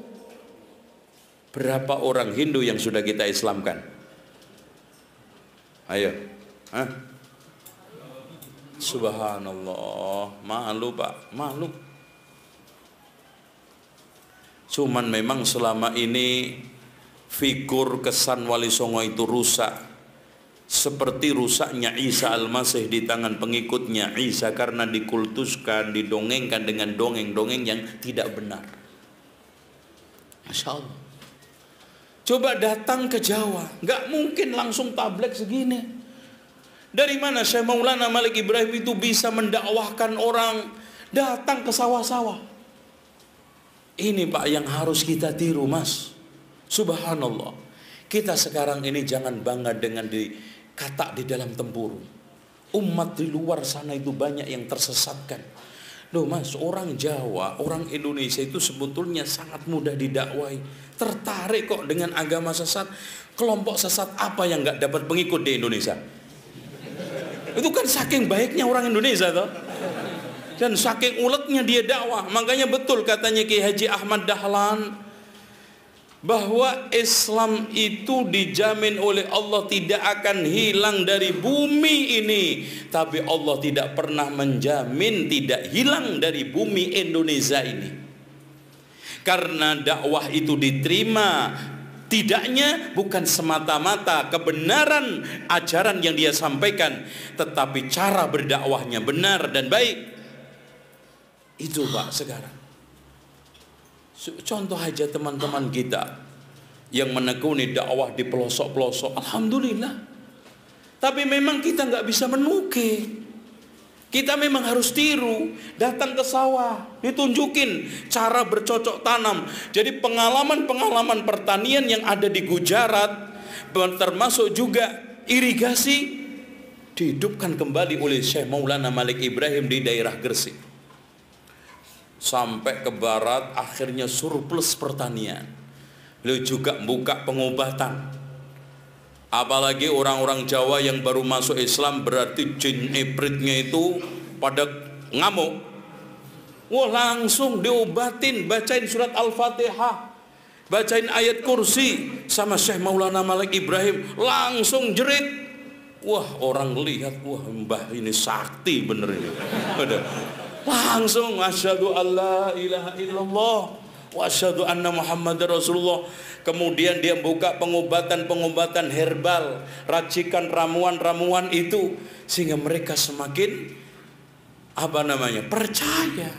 Berapa orang Hindu yang sudah kita Islamkan? Ayo. Hah? Subhanallah. Malu Pak, malu. Cuman memang selama ini figur kesan Wali Songo itu rusak. Seperti rusaknya Isa Al-Masih di tangan pengikutnya Isa, karena dikultuskan, didongengkan dengan dongeng-dongeng yang tidak benar. Masya Allah. Coba datang ke Jawa, nggak mungkin langsung tablek segini. Dari mana Syekh Maulana Malik Ibrahim itu bisa mendakwahkan orang datang ke sawah-sawah? Ini Pak yang harus kita tiru, Mas. Subhanallah. Kita sekarang ini jangan bangga dengan kata di dalam tempurung. Umat di luar sana itu banyak yang tersesatkan. Loh Mas, orang Jawa, orang Indonesia itu sebetulnya sangat mudah didakwai. Tertarik kok dengan agama sesat. Kelompok sesat apa yang nggak dapat pengikut di Indonesia? Itu kan saking baiknya orang Indonesia toh. Dan saking uletnya dia dakwah. Makanya betul katanya Ki Haji Ahmad Dahlan, bahwa Islam itu dijamin oleh Allah tidak akan hilang dari bumi ini, tapi Allah tidak pernah menjamin tidak hilang dari bumi Indonesia ini. Karena dakwah itu diterima tidaknya bukan semata-mata kebenaran ajaran yang dia sampaikan, tetapi cara berdakwahnya benar dan baik. Itu Pak sekarang. Contoh aja teman-teman kita yang menekuni dakwah di pelosok-pelosok, alhamdulillah. Tapi memang kita nggak bisa menukik. Kita memang harus tiru, datang ke sawah, ditunjukin cara bercocok tanam. Jadi pengalaman-pengalaman pertanian yang ada di Gujarat, termasuk juga irigasi, dihidupkan kembali oleh Syekh Maulana Malik Ibrahim di daerah Gresik. Sampai ke barat akhirnya surplus pertanian. Beliau juga buka pengobatan. Apalagi orang-orang Jawa yang baru masuk Islam, berarti jin ibritnya itu pada ngamuk. Wah, langsung diobatin, bacain surat Al-Fatihah, bacain ayat kursi sama Syekh Maulana Malik Ibrahim, langsung jerit. Wah, orang lihat, wah mbah ini sakti bener ini. Langsung asyhadu alla ilaha illallah wa asyhadu anna Muhammadar Rasulullah. Kemudian dia buka pengobatan-pengobatan herbal, racikan ramuan-ramuan itu, sehingga mereka semakin percaya.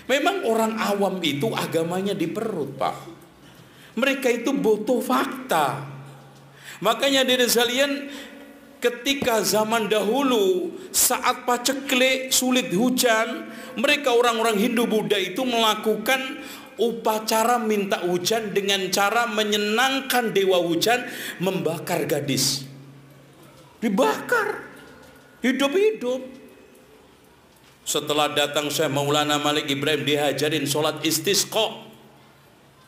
Memang orang awam itu agamanya di perut, Pak. Mereka itu butuh fakta. Makanya dari sekalian, ketika zaman dahulu saat paceklik sulit hujan, mereka orang-orang Hindu Buddha itu melakukan upacara minta hujan dengan cara menyenangkan dewa hujan, membakar gadis. Dibakar hidup-hidup. Setelah datang Syekh Maulana Malik Ibrahim, dihajarin sholat istisqa.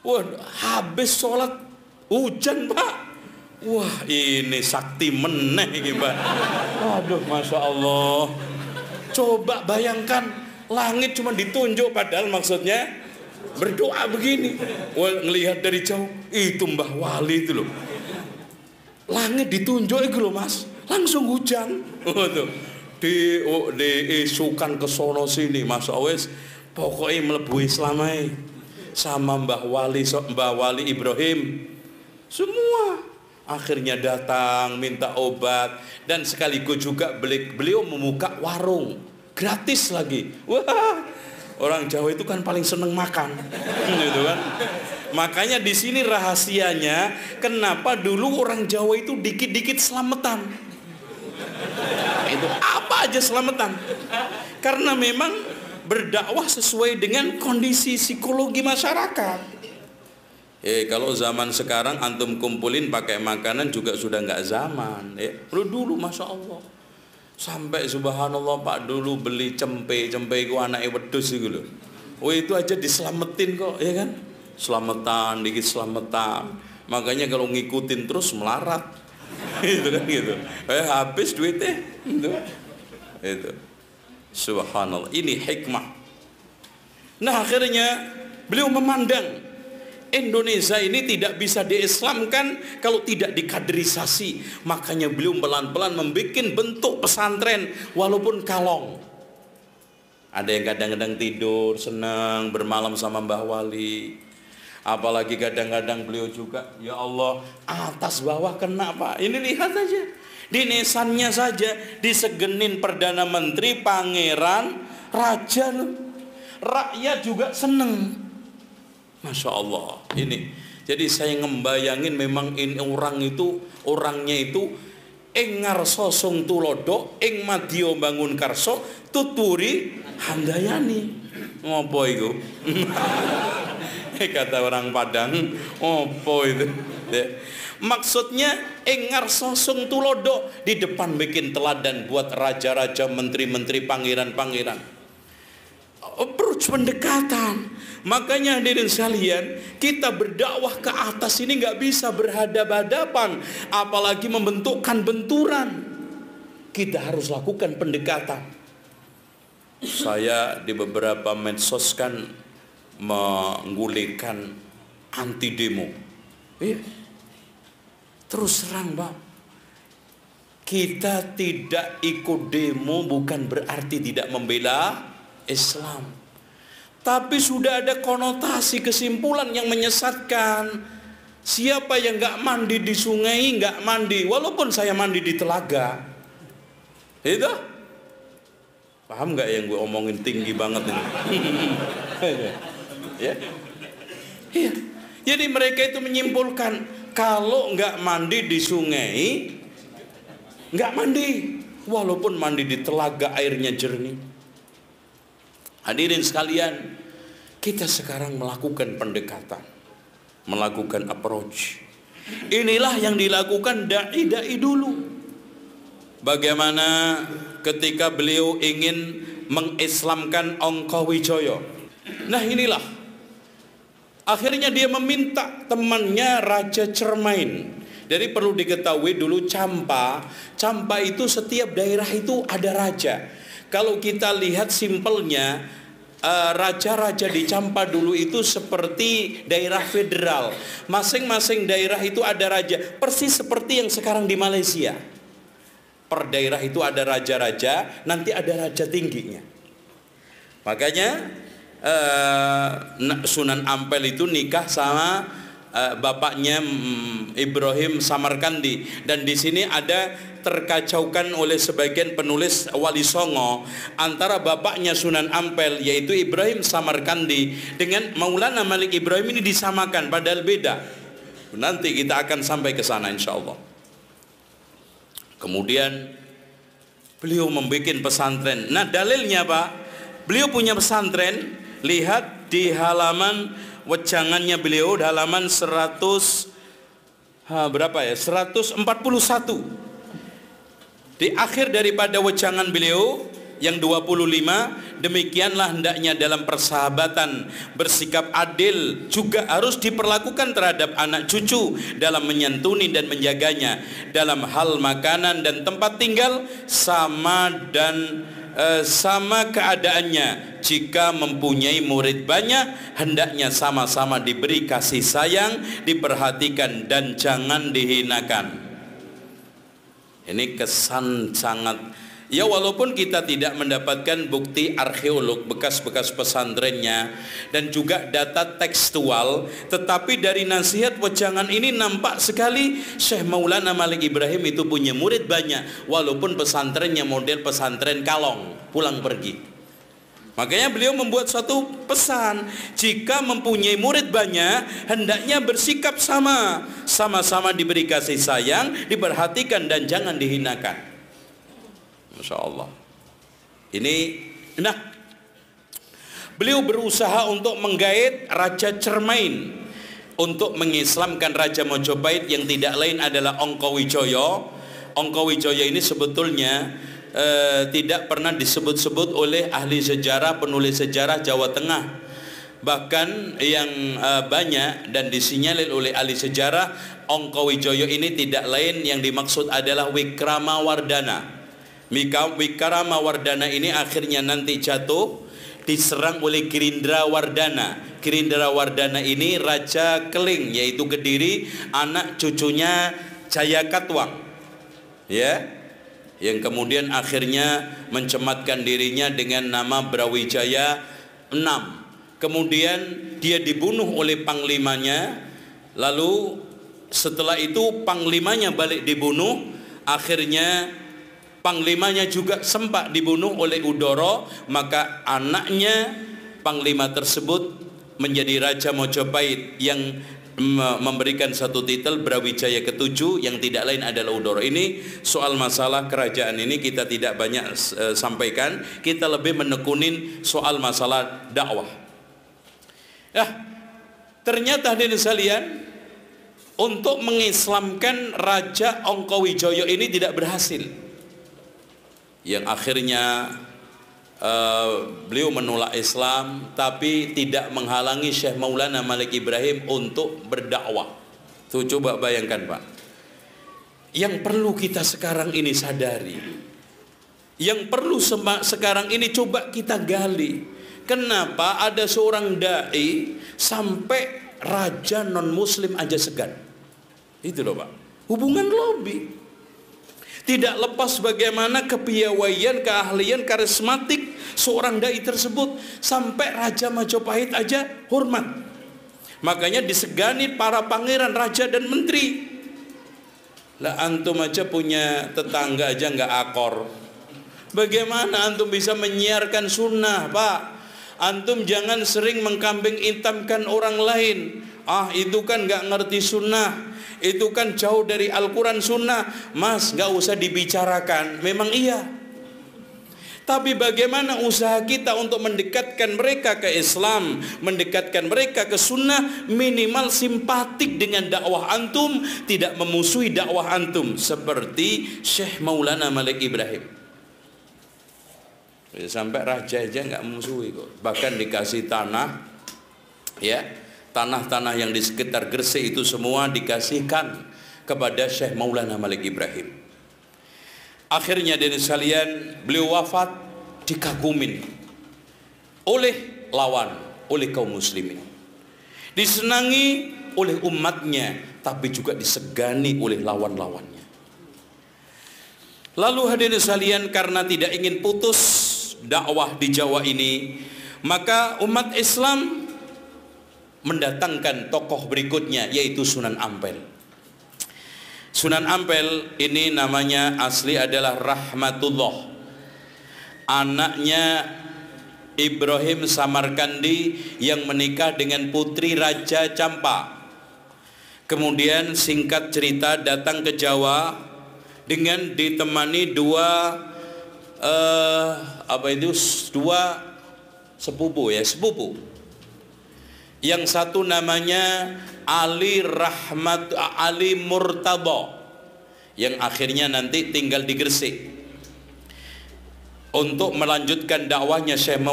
Wah, habis sholat hujan, Pak. Wah, ini sakti meneh gimana? Aduh, Masya Allah. Coba bayangkan, langit cuma ditunjuk, padahal maksudnya berdoa begini. Wah, ngelihat dari jauh, itu Mbah Wali itu loh. Langit ditunjuk itu loh Mas, langsung hujan. Tuh. Diisukan ke sono sini, Mas Awes. Pokoknya melebu Islamai sama Mbah Wali Ibrahim. Semua akhirnya datang minta obat, dan sekaligus juga beliau membuka warung gratis lagi. Wah, orang Jawa itu kan paling seneng makan, gitu kan. Makanya di sini rahasianya kenapa dulu orang Jawa itu dikit-dikit selamatan. Itu apa aja selamatan. Karena memang berdakwah sesuai dengan kondisi psikologi masyarakat. Kalau zaman sekarang antum kumpulin pakai makanan juga sudah nggak zaman. Dulu Masya Allah. Sampai subhanallah Pak, dulu beli cempe itu anaknya wedus itu loh. Oh, itu aja diselamatin kok, ya kan? Selamatan, dikit selamatan. Makanya kalau ngikutin terus melarat. Itu kan gitu. Habis duitnya. Itu. Subhanallah, ini hikmah. Nah, akhirnya beliau memandang Indonesia ini tidak bisa diislamkan kalau tidak dikaderisasi. Makanya beliau pelan-pelan membuat bentuk pesantren walaupun kalong. Ada yang kadang-kadang tidur senang bermalam sama Mbah Wali. Apalagi kadang-kadang beliau juga, ya Allah, atas bawah kena Pak. Ini lihat aja, di nisannya saja disegenin Perdana Menteri, Pangeran, Raja, rakyat juga seneng. Masya Allah. Ini jadi saya ngembayangin memang ini orangnya itu ing ngarsa sung tulodo, ing madya bangun karso, tuturi handayani. Ngopo iku? Kata orang Padang, opo itu? Maksudnya ing ngarsa sung tulodo, di depan bikin teladan buat raja-raja, menteri-menteri, pangeran-pangeran. Approach pendekatan. Makanya hadirin sekalian, kita berdakwah ke atas ini nggak bisa berhadapan-hadapan, apalagi membentukkan benturan. Kita harus lakukan pendekatan. Saya di beberapa medsos kan menggulirkan anti demo. Terus terang Pak, kita tidak ikut demo bukan berarti tidak membela Islam. Tapi sudah ada konotasi kesimpulan yang menyesatkan. Siapa yang nggak mandi di sungai nggak mandi, walaupun saya mandi di telaga. Itu paham nggak yang gue omongin tinggi banget ini? Ya, iya. Jadi mereka itu menyimpulkan kalau nggak mandi di sungai nggak mandi, walaupun mandi di telaga airnya jernih. Hadirin sekalian, kita sekarang melakukan pendekatan, melakukan approach. Inilah yang dilakukan dai-dai dulu. Bagaimana ketika beliau ingin mengislamkan Ongkowijoyo. Nah inilah, akhirnya dia meminta temannya Raja Cermain. Jadi perlu diketahui dulu Campa itu setiap daerah itu ada raja. Kalau kita lihat simpelnya, raja-raja di Campa dulu itu seperti daerah federal. Masing-masing daerah itu ada raja, persis seperti yang sekarang di Malaysia. Per daerah itu ada raja-raja, nanti ada raja tingginya. Makanya Sunan Ampel itu nikah sama bapaknya Ibrahim Samarkandi, dan di sini ada terkacaukan oleh sebagian penulis Wali Songo antara bapaknya Sunan Ampel yaitu Ibrahim Samarkandi dengan Maulana Malik Ibrahim ini disamakan, padahal beda. Nanti kita akan sampai ke sana insyaallah. Kemudian beliau membuat pesantren. Nah dalilnya Pak, beliau punya pesantren. Lihat di halaman wejangannya beliau, di halaman 141. Di akhir daripada wejangan beliau yang 25, demikianlah hendaknya dalam persahabatan bersikap adil juga harus diperlakukan terhadap anak cucu dalam menyantuni dan menjaganya, dalam hal makanan dan tempat tinggal sama keadaannya. Jika mempunyai murid banyak, hendaknya sama-sama diberi kasih sayang, diperhatikan dan jangan dihinakan. Ini kesan sangat, ya walaupun kita tidak mendapatkan bukti arkeolog bekas-bekas pesantrennya dan juga data tekstual, tetapi dari nasihat wejangan ini nampak sekali Syekh Maulana Malik Ibrahim itu punya murid banyak, walaupun pesantrennya model pesantren kalong, pulang pergi. Makanya beliau membuat suatu pesan, jika mempunyai murid banyak, hendaknya bersikap sama-sama diberi kasih sayang, diperhatikan dan jangan dihinakan. Masya Allah. Nah, beliau berusaha untuk menggait Raja Cermain untuk mengislamkan Raja Mojopahit yang tidak lain adalah Ongkowijoyo. Ongkowijoyo ini sebetulnya tidak pernah disebut-sebut oleh ahli sejarah, penulis sejarah Jawa Tengah. Bahkan yang banyak dan disinyalir oleh ahli sejarah, Ongkowijoyo ini tidak lain yang dimaksud adalah Wikramawardhana. Wikramawardhana ini akhirnya nanti jatuh diserang oleh Girindrawardhana. Girindrawardhana ini Raja Keling, yaitu Kediri, anak cucunya Jayakatwang, ya, yang kemudian akhirnya mencematkan dirinya dengan nama Brawijaya VI. Kemudian dia dibunuh oleh panglimanya. Lalu setelah itu panglimanya balik dibunuh. Akhirnya panglimanya juga sempat dibunuh oleh Udoro. Maka anaknya panglima tersebut menjadi Raja Mojopahit yang memberikan satu titel Brawijaya ke-7, yang tidak lain adalah Udoro. Ini soal masalah kerajaan ini kita tidak banyak sampaikan. Kita lebih menekunin soal masalah dakwah. Ternyata hadirin sekalian, untuk mengislamkan Raja Ongkowijoyo ini tidak berhasil. Yang akhirnya beliau menolak Islam, tapi tidak menghalangi Syekh Maulana Malik Ibrahim untuk berdakwah. Tuh, coba bayangkan Pak. Yang perlu kita sekarang ini sadari, yang perlu sekarang ini coba kita gali, kenapa ada seorang dai sampai raja non muslim aja segan. Itu loh Pak, hubungan lobby. Tidak lepas bagaimana kepiawaian, keahlian, karismatik seorang dai tersebut, sampai Raja Majapahit aja hormat. Makanya disegani para pangeran, raja dan menteri. Lah antum aja punya tetangga aja nggak akor, bagaimana antum bisa menyiarkan sunnah Pak? Antum jangan sering mengkambing hitamkan orang lain. Itu kan nggak ngerti sunnah, itu kan jauh dari Al-Quran sunnah. Mas, nggak usah dibicarakan. Memang iya, tapi bagaimana usaha kita untuk mendekatkan mereka ke Islam, mendekatkan mereka ke sunnah, minimal simpatik dengan dakwah antum, tidak memusuhi dakwah antum, seperti Syekh Maulana Malik Ibrahim. Sampai raja aja nggak memusuhi kok, bahkan dikasih tanah, ya, tanah-tanah yang di sekitar Gresik itu semua dikasihkan kepada Syekh Maulana Malik Ibrahim. Akhirnya dari sekalian, beliau wafat dikagumin oleh lawan, oleh kaum muslimin, disenangi oleh umatnya, tapi juga disegani oleh lawan-lawannya. Lalu hadirin sekalian, karena tidak ingin putus dakwah di Jawa ini, maka umat Islam mendatangkan tokoh berikutnya, yaitu Sunan Ampel. Sunan Ampel ini namanya asli adalah Rahmatullah, anaknya Ibrahim Samarkandi yang menikah dengan putri Raja Campa. Kemudian singkat cerita datang ke Jawa dengan ditemani dua sepupu. Yang satu namanya Ali Murtadha, yang akhirnya nanti tinggal di Gresik untuk melanjutkan dakwahnya Syekh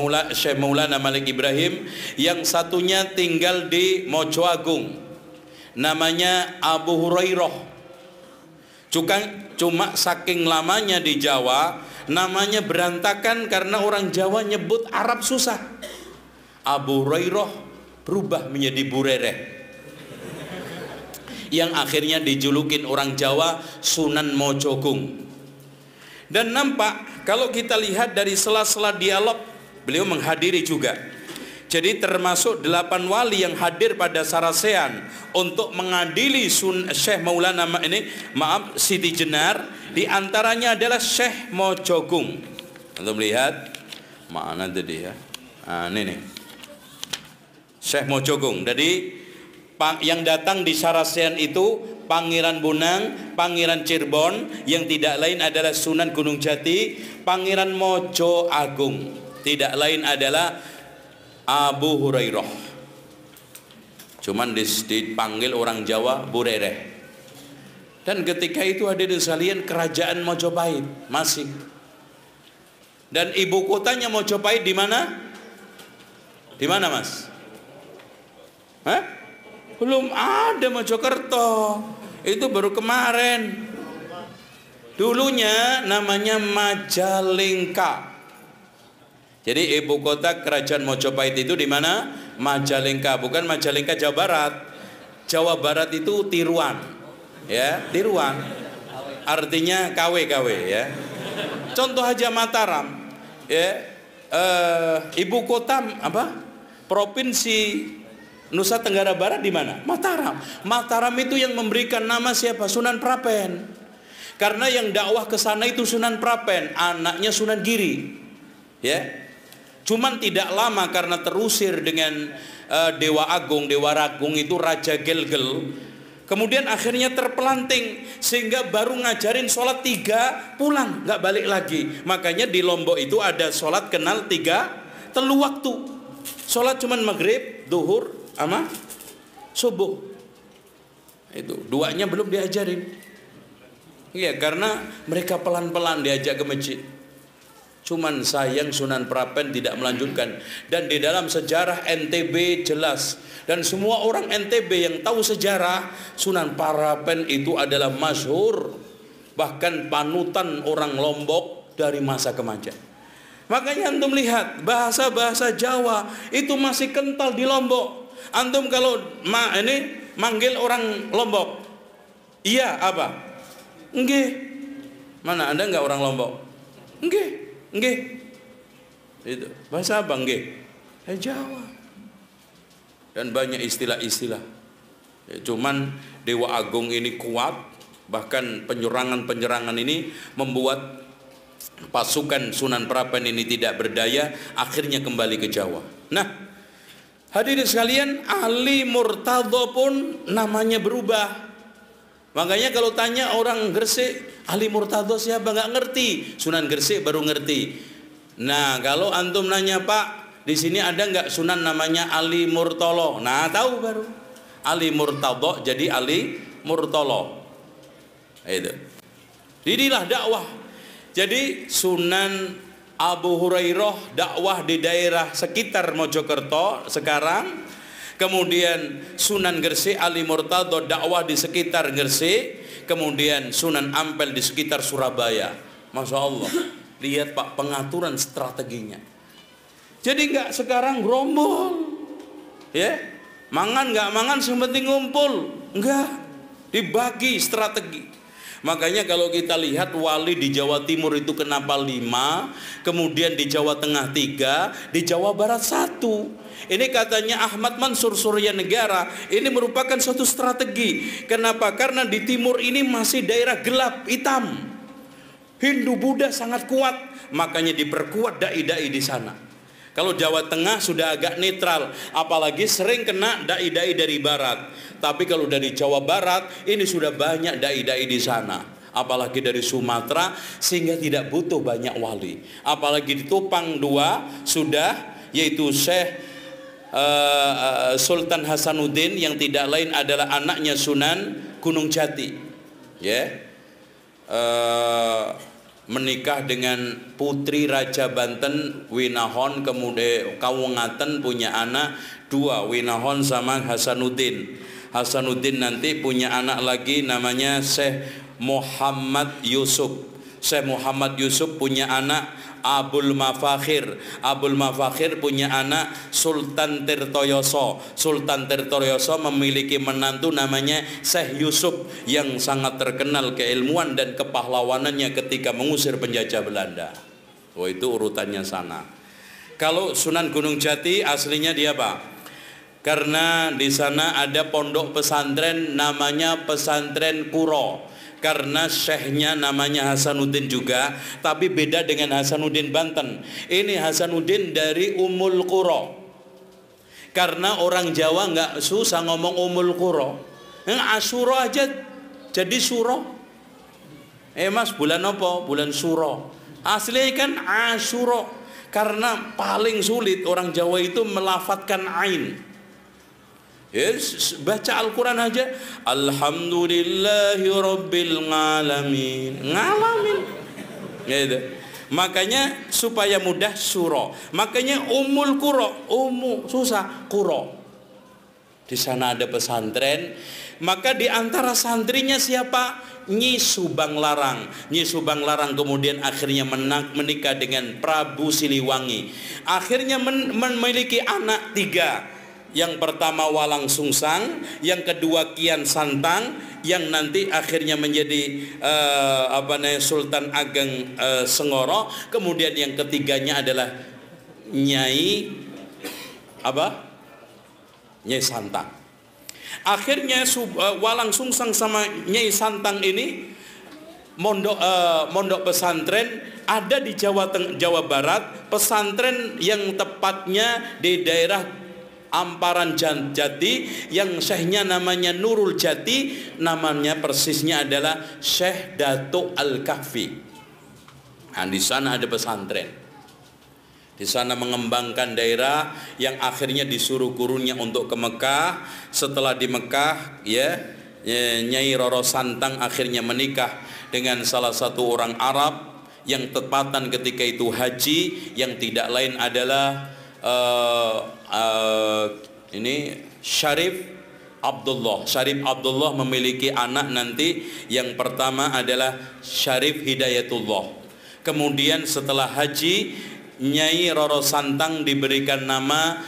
Maulana Malik Ibrahim. Yang satunya tinggal di Mojo Agung, namanya Abu Hurairah. Cuma saking lamanya di Jawa, namanya berantakan karena orang Jawa nyebut Arab susah. Abu Hurairah berubah menjadi Burereh, yang akhirnya dijulukin orang Jawa Sunan Mojogung. Dan nampak kalau kita lihat dari sela-sela dialog, beliau menghadiri juga. Jadi termasuk 8 wali yang hadir pada Sarasean untuk mengadili Syekh Maulana Siti Jenar. Di antaranya adalah Syekh Mojogung. Untuk melihat mana tadi ya? Ini nih, Syekh Mojogung. Jadi yang datang di Sarasean itu Pangeran Bonang, Pangeran Cirebon, yang tidak lain adalah Sunan Gunung Jati, Pangeran Mojo Agung, tidak lain adalah Abu Hurairah. Cuman dipanggil orang Jawa Burereh. Dan ketika itu hadirin sekalian, kerajaan Mojopahit masih. Dan ibu kotanya Mojopahit di mana? Di mana, Mas? Belum ada Mojokerto. Itu baru kemarin. Dulunya namanya Majalengka. Jadi ibu kota kerajaan Mojopahit itu di mana? Majalengka, bukan Majalengka Jawa Barat. Jawa Barat itu tiruan, ya, tiruan. Artinya KW ya. Contoh aja Mataram, ya, ibu kota apa? Provinsi Nusa Tenggara Barat di mana? Mataram. Mataram itu yang memberikan nama siapa? Sunan Prapen. Karena yang dakwah ke sana itu Sunan Prapen, anaknya Sunan Giri, ya. Cuman tidak lama karena terusir dengan Dewa Agung, Dewa Ragung itu Raja Gelgel. Kemudian akhirnya terpelanting sehingga baru ngajarin sholat 3 pulang, nggak balik lagi. Makanya di Lombok itu ada sholat kenal 3 telu waktu. Sholat cuman maghrib, duhur, sama subuh. Itu duanya belum diajarin. Iya, karena mereka pelan-pelan diajak ke masjid. Cuman sayang Sunan Prapen tidak melanjutkan. Dan di dalam sejarah NTB jelas, dan semua orang NTB yang tahu sejarah, Sunan Prapen itu adalah masyhur, bahkan panutan orang Lombok dari masa ke masa. Makanya antum lihat bahasa-bahasa Jawa itu masih kental di Lombok. Antum kalau manggil orang Lombok, iya apa? Nggih. Mana ada enggak orang Lombok? Nggih. Nggih. Itu bahasa apa nggih? Jawa. Dan banyak istilah-istilah. Ya, cuman Dewa Agung ini kuat, bahkan penyerangan-penyerangan ini membuat pasukan Sunan Prapen ini tidak berdaya, akhirnya kembali ke Jawa. Nah, hadirin sekalian, Ali Murtadho pun namanya berubah. Makanya kalau tanya orang Gresik, Ali Murtadho siapa, nggak ngerti. Sunan Gresik baru ngerti. Nah, kalau antum nanya, Pak, di sini ada nggak Sunan namanya Ali Murtolo? Nah, tahu baru. Ali Murtadho jadi Ali Murtolo. Itu. Inilah dakwah. Jadi Sunan Abu Hurairah dakwah di daerah sekitar Mojokerto sekarang. Kemudian Sunan Gresik Ali Murtadho dakwah di sekitar Gresik. Kemudian Sunan Ampel di sekitar Surabaya. Masya Allah. Lihat Pak pengaturan strateginya. Jadi nggak sekarang gerombol, ya, mangan nggak mangan, yang penting ngumpul, nggak, dibagi strategi. Makanya kalau kita lihat wali di Jawa Timur itu kenapa 5, kemudian di Jawa Tengah 3, di Jawa Barat 1. Ini katanya Ahmad Mansur Surya Negara, ini merupakan suatu strategi. Kenapa? Karena di timur ini masih daerah gelap, hitam. Hindu Buddha sangat kuat, makanya diperkuat dai-dai di sana. Kalau Jawa Tengah sudah agak netral, apalagi sering kena dai-dai dari barat. Tapi kalau dari Jawa Barat, ini sudah banyak dai-dai di sana. Apalagi dari Sumatera, sehingga tidak butuh banyak wali. Apalagi di Tupang 2 sudah, yaitu Syekh Sultan Hasanuddin, yang tidak lain adalah anaknya Sunan Gunung Jati, ya. Menikah dengan putri Raja Banten Winahon, kemudian Kawungaten punya anak 2, Winahon sama Hasanuddin. Hasanuddin nanti punya anak lagi namanya Syekh Muhammad Yusuf. Syekh Muhammad Yusuf punya anak Abul Mafakhir. Abul Mafakhir punya anak Sultan Tirtoyoso. Sultan Tirtoyoso memiliki menantu namanya Syekh Yusuf, yang sangat terkenal keilmuan dan kepahlawanannya ketika mengusir penjajah Belanda. Oh, itu urutannya sana. Kalau Sunan Gunung Jati aslinya dia apa? Karena di sana ada pondok pesantren namanya Pesantren Kuro. Karena syekhnya namanya Hasanuddin juga, tapi beda dengan Hasanuddin Banten. Ini Hasanuddin dari Ummul Qura. Karena orang Jawa nggak susah ngomong Ummul Qura. Asyura aja jadi suro. Mas, bulan apa? Bulan suro. Aslinya kan Asyura. Karena paling sulit orang Jawa itu melafatkan ain. Yes, baca Al-Quran aja, Alhamdulillahi Rabbil Alamin, ngalamin, gitu. Makanya supaya mudah suro. Makanya Ummul Qura, ummu susah, Qura. Di sana ada pesantren. Maka di antara santrinya siapa? Nyi Subang Larang. Nyi Subang Larang kemudian akhirnya menikah dengan Prabu Siliwangi. Akhirnya memiliki anak 3. Yang pertama Walang Sungsang, yang kedua Kian Santang, yang nanti akhirnya menjadi Sultan Ageng Sengoro. Kemudian yang ketiganya adalah Nyai Nyai Santang. Akhirnya Walang Sungsang sama Nyai Santang ini mondok pesantren ada di Jawa Barat. Pesantren yang tepatnya di daerah Amparan Jati, yang syekhnya namanya Nurul Jati, namanya persisnya adalah Syekh Datuk Al-Kahfi. Nah, di sana ada pesantren. Di sana mengembangkan daerah, yang akhirnya disuruh gurunya untuk ke Mekah. Setelah di Mekah, Nyai Roro Santang akhirnya menikah dengan salah satu orang Arab yang tepatan ketika itu haji, yang tidak lain adalah ini Syarif Abdullah. Syarif Abdullah memiliki anak nanti, yang pertama adalah Syarif Hidayatullah. Kemudian setelah haji, Nyai Roro Santang diberikan nama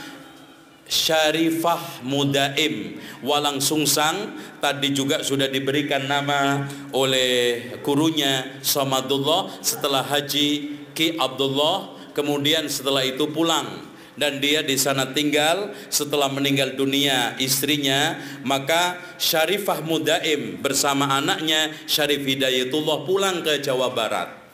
Syarifah Mudaim. Walang Sungsang tadi juga sudah diberikan nama oleh gurunya Samadullah. Setelah haji Ki Abdullah, kemudian setelah itu pulang, dan dia di sana tinggal. Setelah meninggal dunia istrinya, maka Syarifah Mudaim bersama anaknya Syarif Hidayatullah pulang ke Jawa Barat.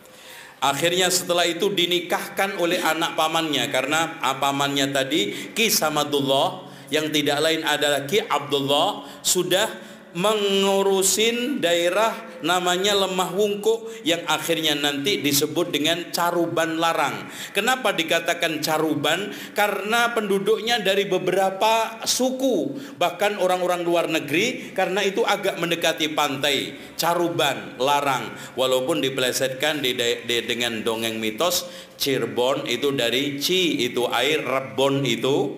Akhirnya setelah itu dinikahkan oleh anak pamannya, karena pamannya tadi Ki Samadullah, yang tidak lain adalah Ki Abdullah, sudah mengurusin daerah namanya Lemah Wungkuk, yang akhirnya nanti disebut dengan Caruban Larang. Kenapa dikatakan Caruban? Karena penduduknya dari beberapa suku, bahkan orang-orang luar negeri, karena itu agak mendekati pantai. Caruban Larang, walaupun dipelesetkan dengan dongeng mitos. Cirebon itu dari Ci itu air, Rebon itu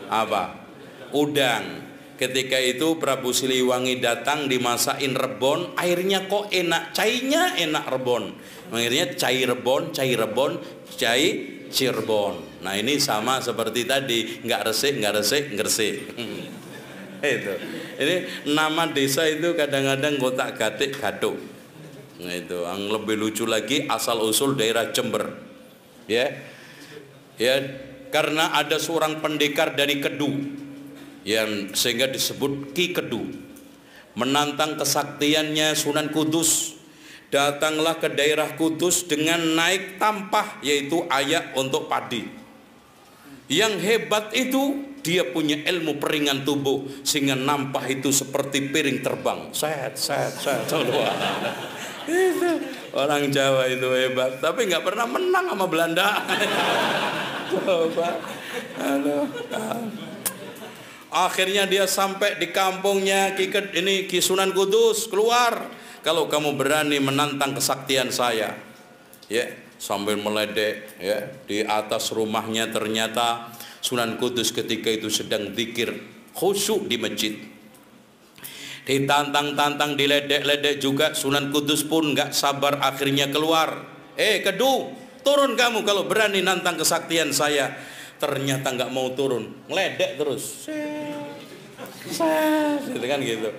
apa? Udang. Ketika itu Prabu Siliwangi datang, dimasakin rebon, airnya kok enak, cainya enak rebon. Akhirnya cai rebon, cai Cirebon. Nah ini sama seperti tadi, nggak resik, ngeresik. Itu. Ini nama desa itu kadang-kadang kotak gatik gaduh. Nah itu, yang lebih lucu lagi asal usul daerah Jember. Ya, karena ada seorang pendekar dari Kedu, yang sehingga disebut Ki Kedu, menantang kesaktiannya Sunan Kudus. Datanglah ke daerah Kudus dengan naik tampah, yaitu ayak untuk padi. Yang hebat itu dia punya ilmu peringan tubuh, sehingga nampah itu seperti piring terbang. Set keluar. Itu orang Jawa itu hebat, tapi nggak pernah menang sama Belanda. Coba, akhirnya dia sampai di kampungnya Ki Sunan Kudus. Keluar, kalau kamu berani menantang kesaktian saya. Sambil meledek, di atas rumahnya ternyata Sunan Kudus ketika itu sedang zikir khusyuk di masjid. Ditantang-tantang, diledek-ledek juga. Sunan Kudus pun nggak sabar, akhirnya keluar. Kedu, turun kamu kalau berani nantang kesaktian saya. Ternyata nggak mau turun, ngeledek terus. Gitu kan gitu.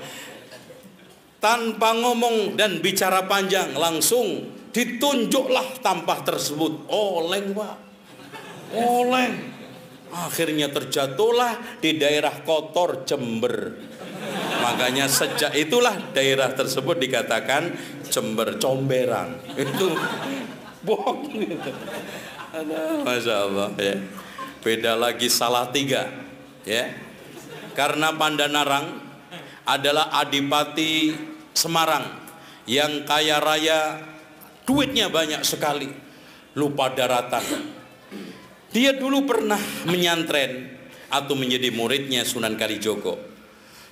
Tanpa ngomong dan bicara panjang, langsung ditunjuklah tampah tersebut. Oleng Pak, oleng. Akhirnya terjatuhlah di daerah kotor Jember. Makanya sejak itulah daerah tersebut dikatakan Jember Comberan. Itu bohong gitu. Masya Allah ya. Beda lagi Salatiga, karena Pandanarang adalah adipati Semarang yang kaya raya, duitnya banyak sekali, lupa daratan. Dia dulu pernah menyantren atau menjadi muridnya Sunan Kalijogo.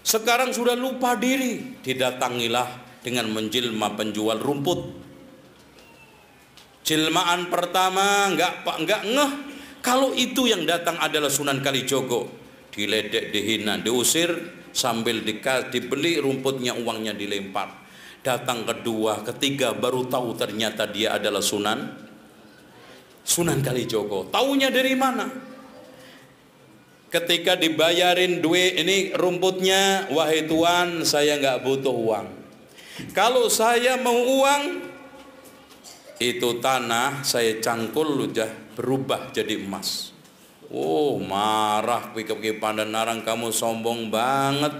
Sekarang sudah lupa diri, didatangilah dengan menjelma penjual rumput. Jelmaan pertama nggak ngeh kalau itu yang datang adalah Sunan Kalijogo. diledek, dihina, diusir, sambil dibeli rumputnya, uangnya dilempar. Datang kedua, ketiga, baru tahu ternyata dia adalah Sunan Kalijogo. Taunya dari mana? Ketika dibayarin duit, ini rumputnya, wahai tuan, saya nggak butuh uang. Kalau saya mau uang, itu tanah saya cangkul udah berubah jadi emas. Oh, marah Ki Pandanarang, kamu sombong banget.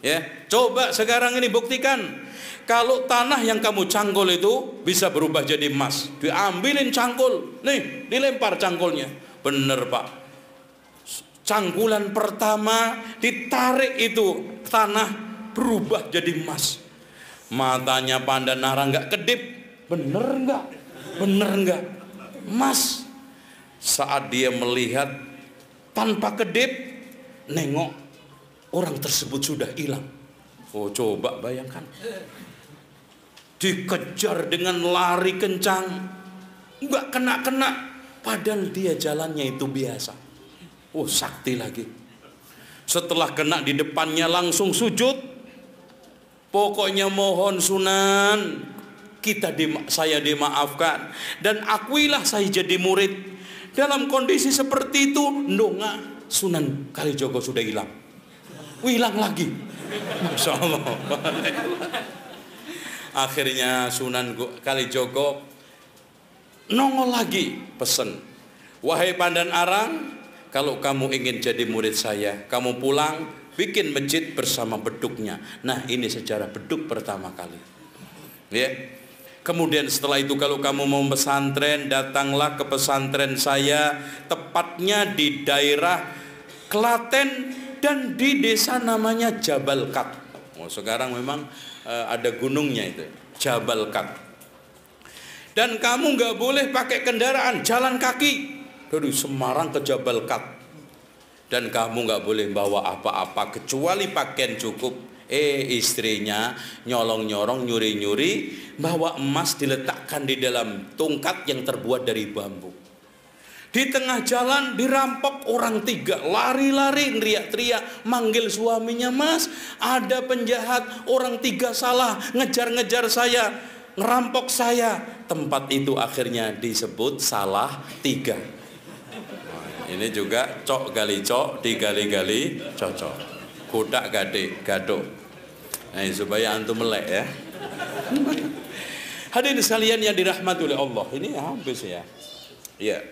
Ya, coba sekarang ini buktikan. Kalau tanah yang kamu cangkul itu bisa berubah jadi emas, diambilin cangkul, nih dilempar cangkulnya. Bener Pak, cangkulan pertama ditarik itu tanah berubah jadi emas. Matanya Pandanarang nggak kedip, bener nggak, emas. Saat dia melihat tanpa kedip, nengok, orang tersebut sudah hilang. Oh, coba bayangkan, dikejar dengan lari kencang, nggak kena, padahal dia jalannya itu biasa. Oh, sakti lagi. Setelah kena di depannya langsung sujud. Pokoknya mohon Sunan, saya dimaafkan dan akuilah saya jadi murid. Dalam kondisi seperti itu, ndonga, Sunan Kalijogo sudah hilang. Hilang lagi. Masya Allah. Akhirnya Sunan Kalijogo nongol lagi, pesen, wahai Pandanarang, kalau kamu ingin jadi murid saya, kamu pulang bikin masjid bersama beduknya. Nah, ini sejarah beduk pertama kali. Ya. Kemudian setelah itu kalau kamu mau pesantren, datanglah ke pesantren saya, tepatnya di daerah Klaten dan di desa namanya Jabal Kat. Oh, sekarang memang ada gunungnya itu, Jabal Kat. Dan kamu nggak boleh pakai kendaraan, jalan kaki dari Semarang ke Jabal Kat. Dan kamu nggak boleh bawa apa-apa kecuali pakaian cukup. Istrinya nyolong-nyolong, nyuri-nyuri, bawa emas diletakkan di dalam tongkat yang terbuat dari bambu. Di tengah jalan dirampok orang 3, lari-lari, teriak-teriak, manggil suaminya, Mas, ada penjahat, orang 3 salah, ngejar-ngejar saya, ngerampok saya. Tempat itu akhirnya disebut Salah 3. Ini juga cok gali cok, digali-gali cocok, kodak gado. Nah, supaya antum melek ya. Hadirin sekalian yang dirahmati oleh Allah, ini habis ya. Iya.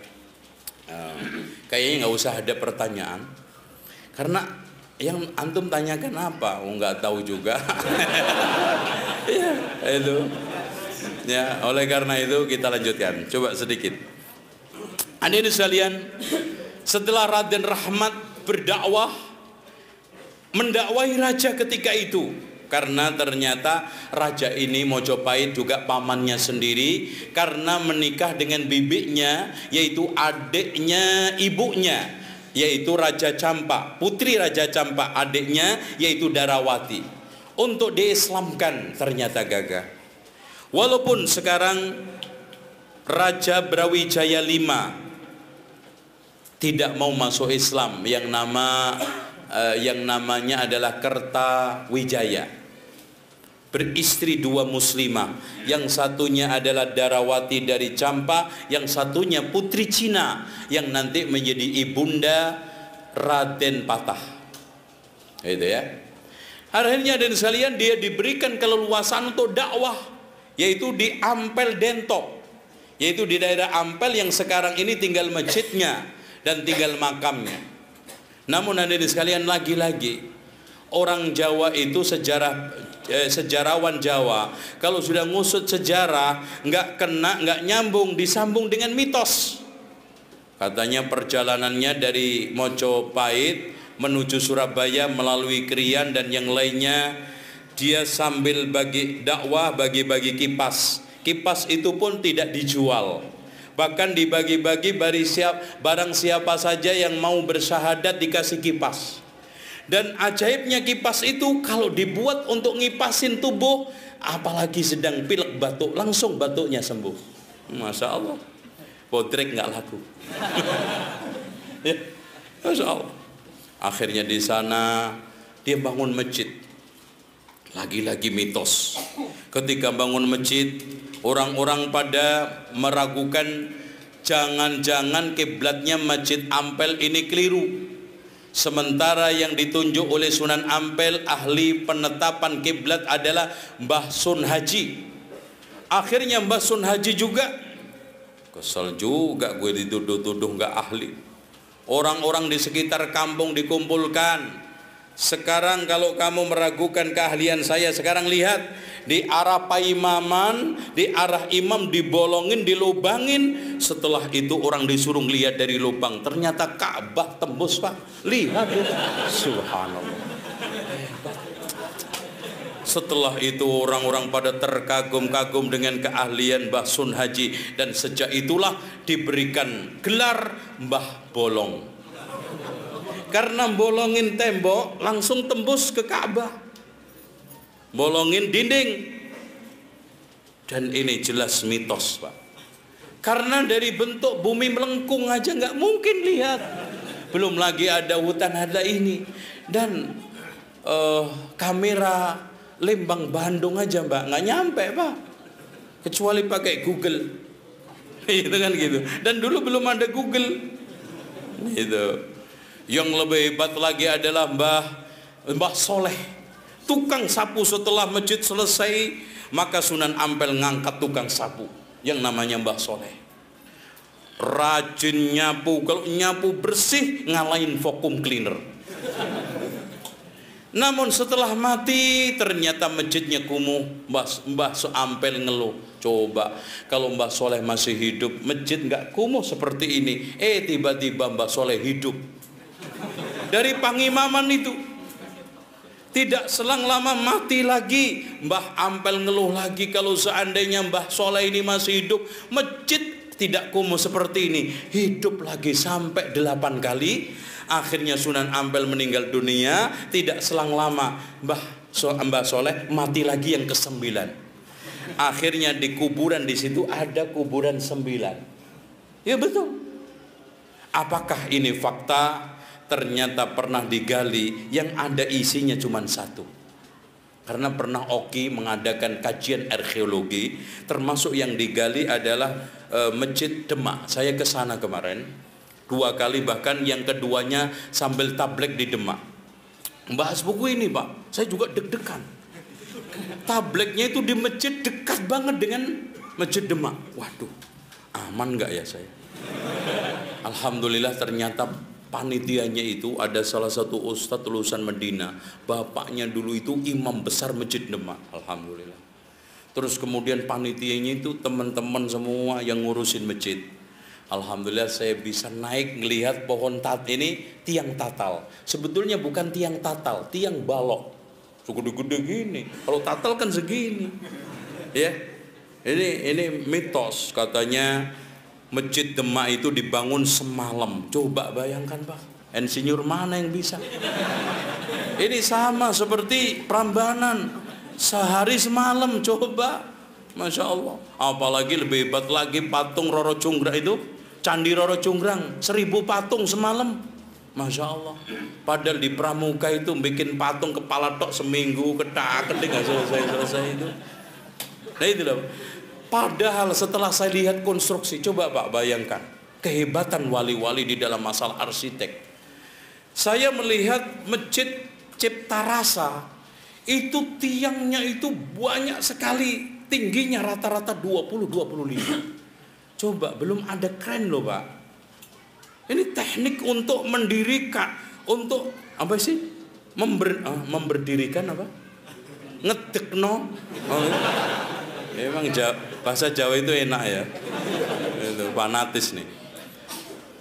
Kayaknya nggak usah ada pertanyaan, karena yang antum tanyakan apa? Nggak tahu juga. Ya, itu. Ya, oleh karena itu kita lanjutkan. Coba sedikit. Hadirin sekalian, setelah Raden Rahmat berdakwah, mendakwahi raja ketika itu, karena ternyata raja ini Mojopahit juga pamannya sendiri, karena menikah dengan bibinya, yaitu adiknya ibunya, yaitu Raja Campak, putri Raja Campak, adiknya yaitu Darawati. Untuk diislamkan ternyata gagah. Walaupun sekarang Raja Brawijaya V tidak mau masuk Islam, yang namanya adalah Kertawijaya, beristri 2 muslimah, yang satunya adalah Darawati dari Campak, yang satunya putri Cina yang nanti menjadi ibunda Raden Patah. Itu ya. Akhirnya dan sekalian dia diberikan keleluasan untuk dakwah, yaitu di Ampel Dentok, yaitu di daerah Ampel yang sekarang ini tinggal masjidnya dan tinggal makamnya. Namun hadirin sekalian, lagi-lagi orang Jawa itu sejarawan Jawa, kalau sudah ngusut sejarah nggak nyambung, disambung dengan mitos. Katanya perjalanannya dari Mojopahit menuju Surabaya melalui Krian dan yang lainnya, dia sambil bagi dakwah, bagi-bagi kipas. Kipas itu pun tidak dijual, bahkan dibagi-bagi barang siapa saja yang mau bersyahadat dikasih kipas. Dan ajaibnya kipas itu kalau dibuat untuk ngipasin tubuh, apalagi sedang pilek batuk, langsung batuknya sembuh. Masya Allah. Bodrek nggak laku. Ya, Masya Allah. Akhirnya di sana dia bangun masjid. Lagi-lagi mitos. Ketika bangun masjid, orang-orang pada meragukan jangan-jangan kiblatnya Masjid Ampel ini keliru. Sementara yang ditunjuk oleh Sunan Ampel, ahli penetapan kiblat adalah Mbah Sun Haji. Akhirnya Mbah Sun Haji juga kesel juga, gue dituduh-tuduh nggak ahli. Orang-orang di sekitar kampung dikumpulkan. Sekarang kalau kamu meragukan keahlian saya, sekarang lihat di arah paimaman, di arah imam dibolongin, dilubangin. Setelah itu orang disuruh lihat dari lubang, ternyata Ka'bah tembus, Pak. Lihat ya. Subhanallah. Setelah itu orang-orang pada terkagum-kagum dengan keahlian Mbah Sun Haji, dan sejak itulah diberikan gelar Mbah Bolong. Karena bolongin tembok langsung tembus ke Ka'bah, bolongin dinding. Dan ini jelas mitos, Pak. Karena dari bentuk bumi melengkung aja nggak mungkin lihat, belum lagi ada hutan ada ini. Dan kamera Lembang Bandung aja, Mbak, nggak nyampe, Pak, kecuali pakai Google. Itu kan gitu. Dan dulu belum ada Google gitu. Yang lebih hebat lagi adalah Mbah Soleh, tukang sapu. Setelah masjid selesai, maka Sunan Ampel ngangkat tukang sapu yang namanya Mbah Soleh. Rajin nyapu, kalau nyapu bersih ngalahin vacuum cleaner. Namun setelah mati ternyata masjidnya kumuh. Mbah Ampel ngeluh, coba kalau Mbah Soleh masih hidup, masjid nggak kumuh seperti ini. Tiba-tiba Mbah Soleh hidup dari pangimaman itu. Tidak selang lama mati lagi. Mbah Ampel ngeluh lagi, kalau seandainya Mbah Soleh ini masih hidup, masjid tidak kumuh seperti ini. Hidup lagi sampai 8 kali. Akhirnya Sunan Ampel meninggal dunia. Tidak selang lama Mbah Soleh mati lagi yang ke-9. Akhirnya di kuburan di situ ada kuburan 9. Ya betul. Apakah ini fakta? Ternyata pernah digali, yang ada isinya cuma 1. Karena pernah Oki mengadakan kajian arkeologi, termasuk yang digali adalah Masjid Demak. Saya ke sana kemarin 2 kali, bahkan yang keduanya sambil tablek di Demak. Membahas buku ini, Pak, saya juga deg-degan. Tableknya itu di masjid dekat banget dengan Masjid Demak. Waduh, aman nggak ya saya? Alhamdulillah ternyata panitianya itu ada salah satu ustadz lulusan Medina, bapaknya dulu itu imam besar Masjid Demak. Alhamdulillah. Terus kemudian panitianya itu teman-teman semua yang ngurusin masjid. Alhamdulillah saya bisa naik ngelihat pohon ini, tiang tatal. Sebetulnya bukan tiang tatal, tiang balok. Segede-gede gini. Kalau tatal kan segini. Ya. Ini mitos, katanya Masjid Demak itu dibangun semalam. Coba bayangkan, Pak, insinyur mana yang bisa? Ini sama seperti Prambanan, sehari semalam. Coba, Masya Allah. Apalagi lebih hebat lagi patung Roro Jonggrang itu, Candi Roro Jonggrang, 1000 patung semalam. Masya Allah. Padahal di Pramuka itu bikin patung kepala tok seminggu, ketak-ketik nggak selesai-selesai itu. Nah itu loh. Padahal setelah saya lihat konstruksi, coba Pak bayangkan kehebatan wali-wali di dalam masalah arsitek. Saya melihat Masjid Cipta Rasa itu tiangnya itu banyak sekali, tingginya rata-rata 20-25. Coba, belum ada kren loh, Pak. Ini teknik untuk mendirikan, untuk apa sih? Memberdirikan apa? Ngedekno. Memang bahasa Jawa itu enak ya. Itu fanatis nih.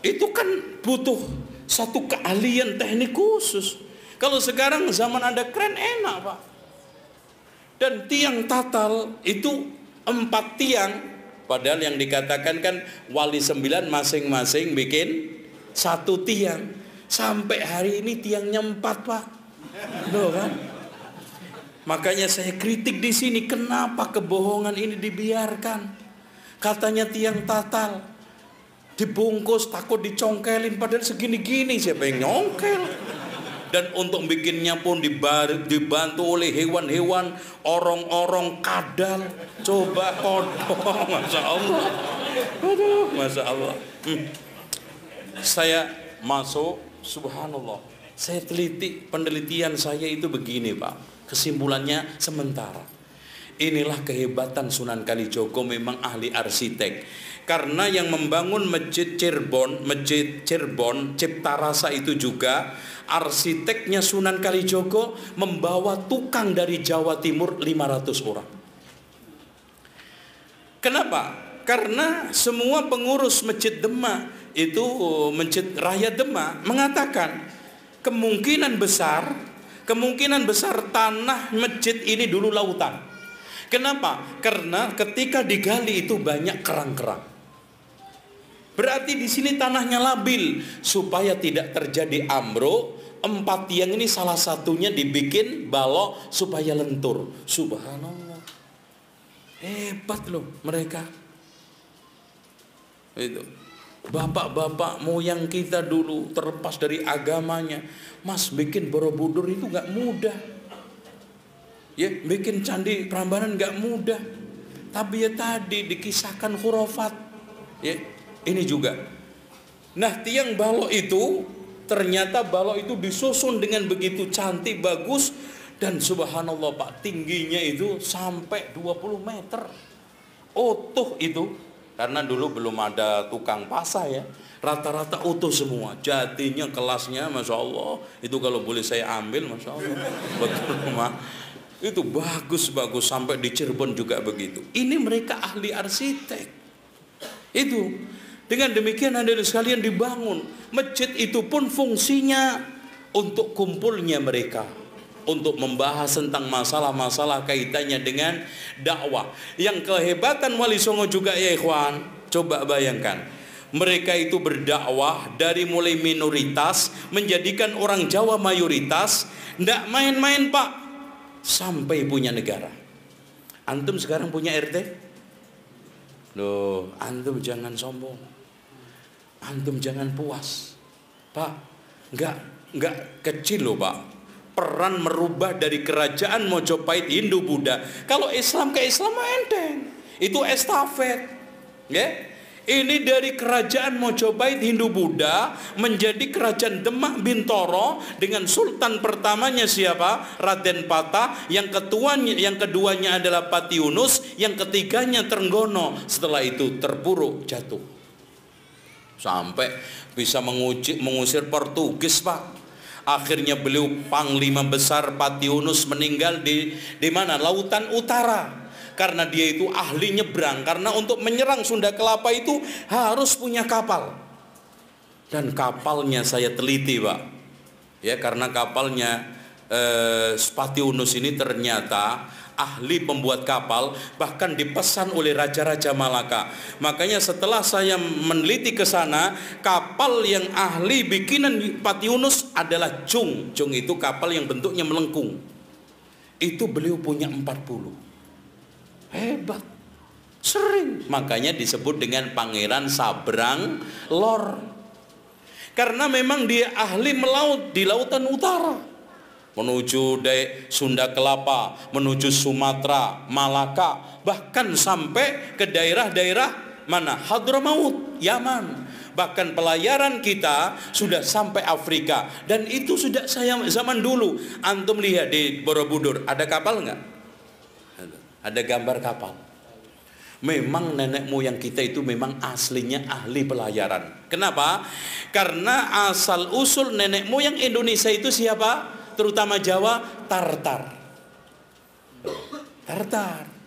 Itu kan butuh satu keahlian teknik khusus. Kalau sekarang zaman ada kren enak, Pak. Dan tiang tatal itu 4 tiang. Padahal yang dikatakan kan wali 9 masing-masing bikin 1 tiang. Sampai hari ini tiangnya 4, Pak. Loh kan? Makanya saya kritik di sini, kenapa kebohongan ini dibiarkan? Katanya tiang tatal dibungkus takut dicongkelin, padahal segini-gini siapa yang nyongkel? dan untuk bikinnya pun dibantu oleh hewan-hewan, orong-orong, kadal, coba kodok, masya Allah. Aduh, masya Allah. Saya masuk, subhanallah, saya teliti, penelitian saya itu begini Pak, kesimpulannya sementara. Inilah kehebatan Sunan Kalijogo, memang ahli arsitek. Karena yang membangun Masjid Cirebon Cipta Rasa itu juga arsiteknya Sunan Kalijogo, membawa tukang dari Jawa Timur 500 orang. Kenapa? Karena semua pengurus Masjid Demak itu, Masjid Raya Demak, mengatakan kemungkinan besar tanah masjid ini dulu lautan. Kenapa? Karena ketika digali itu banyak kerang-kerang. Berarti di sini tanahnya labil, supaya tidak terjadi ambruk. 4 tiang ini salah satunya dibikin balok supaya lentur. Subhanallah, hebat loh mereka. Itu bapak-bapak moyang kita dulu, terlepas dari agamanya, Mas, bikin Borobudur itu gak mudah. Ya, bikin candi Prambanan gak mudah. Tapi ya tadi dikisahkan khurafat. Ya, ini juga. Nah, tiang balok itu, ternyata balok itu disusun dengan begitu cantik, bagus. Dan subhanallah Pak, tingginya itu sampai 20 meter. Utuh itu. Karena dulu belum ada tukang pasah ya. Rata-rata utuh semua. Jatinya, kelasnya, masya Allah. Itu kalau boleh saya ambil, masya Allah. Betul rumah. Itu bagus-bagus, sampai di Cirebon juga begitu. Ini mereka ahli arsitek. Itu dengan demikian hadirin sekalian dibangun masjid itu pun fungsinya untuk kumpulnya mereka, untuk membahas tentang masalah-masalah kaitannya dengan dakwah. Yang kehebatan Wali Songo juga ya ikhwan, coba bayangkan, mereka itu berdakwah dari mulai minoritas menjadikan orang Jawa mayoritas. Ndak main-main Pak, sampai punya negara. Antum sekarang punya RT? Loh, antum jangan sombong. Antum jangan puas. Pak, enggak kecil loh Pak. Peran merubah dari kerajaan Mojopahit Hindu Buddha. Kalau Islam ke Islam enteng. Itu estafet. Ya? Ini dari kerajaan Mojopahit Hindu Buddha menjadi kerajaan Demak Bintoro dengan sultan pertamanya siapa? Raden Patah, yang keduanya adalah Pati Yunus, yang ketiganya Trenggono. Setelah itu terpuruk jatuh. Sampai bisa mengusir Portugis, Pak. Akhirnya beliau panglima besar Pati Yunus meninggal di mana? Lautan Utara. Karena dia itu ahli nyebrang. Karena untuk menyerang Sunda Kelapa itu harus punya kapal. Dan kapalnya saya teliti Pak. Ya, karena kapalnya Pati Yunus ini ternyata ahli pembuat kapal. Bahkan dipesan oleh Raja-Raja Malaka. Makanya setelah saya meneliti ke sana, kapal yang ahli bikinan Pati Yunus adalah Jung. Jung itu kapal yang bentuknya melengkung. Itu beliau punya 40. Hebat, sering, makanya disebut dengan Pangeran Sabrang Lor. Karena memang dia ahli melaut di lautan utara, menuju Sunda Kelapa, menuju Sumatera, Malaka, bahkan sampai ke daerah-daerah mana? Hadramaut, Yaman. Bahkan pelayaran kita sudah sampai Afrika. Dan itu sudah saya zaman dulu. Antum lihat di Borobudur, ada kapal enggak? Ada gambar kapal. Memang nenek moyang kita itu memang aslinya ahli pelayaran. Kenapa? Karena asal usul nenek moyang Indonesia itu siapa? Terutama Jawa, Tartar. Tartar.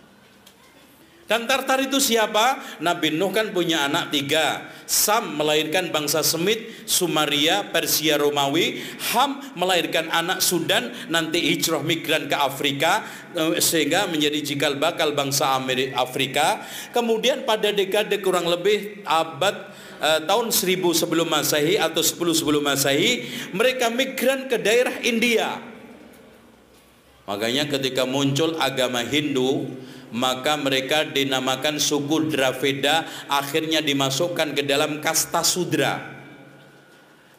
Dan Tartar itu siapa? Nabi Nuh kan punya anak 3. Sam melahirkan bangsa Semit, Sumaria, Persia, Romawi. Ham melahirkan anak Sudan, nanti hijrah migran ke Afrika, sehingga menjadi cikal bakal bangsa Afrika. Kemudian pada dekade kurang lebih abad tahun 1000 sebelum Masehi atau 10 sebelum Masehi, mereka migran ke daerah India. Makanya ketika muncul agama Hindu, maka mereka dinamakan suku Dravida, akhirnya dimasukkan ke dalam kasta Sudra.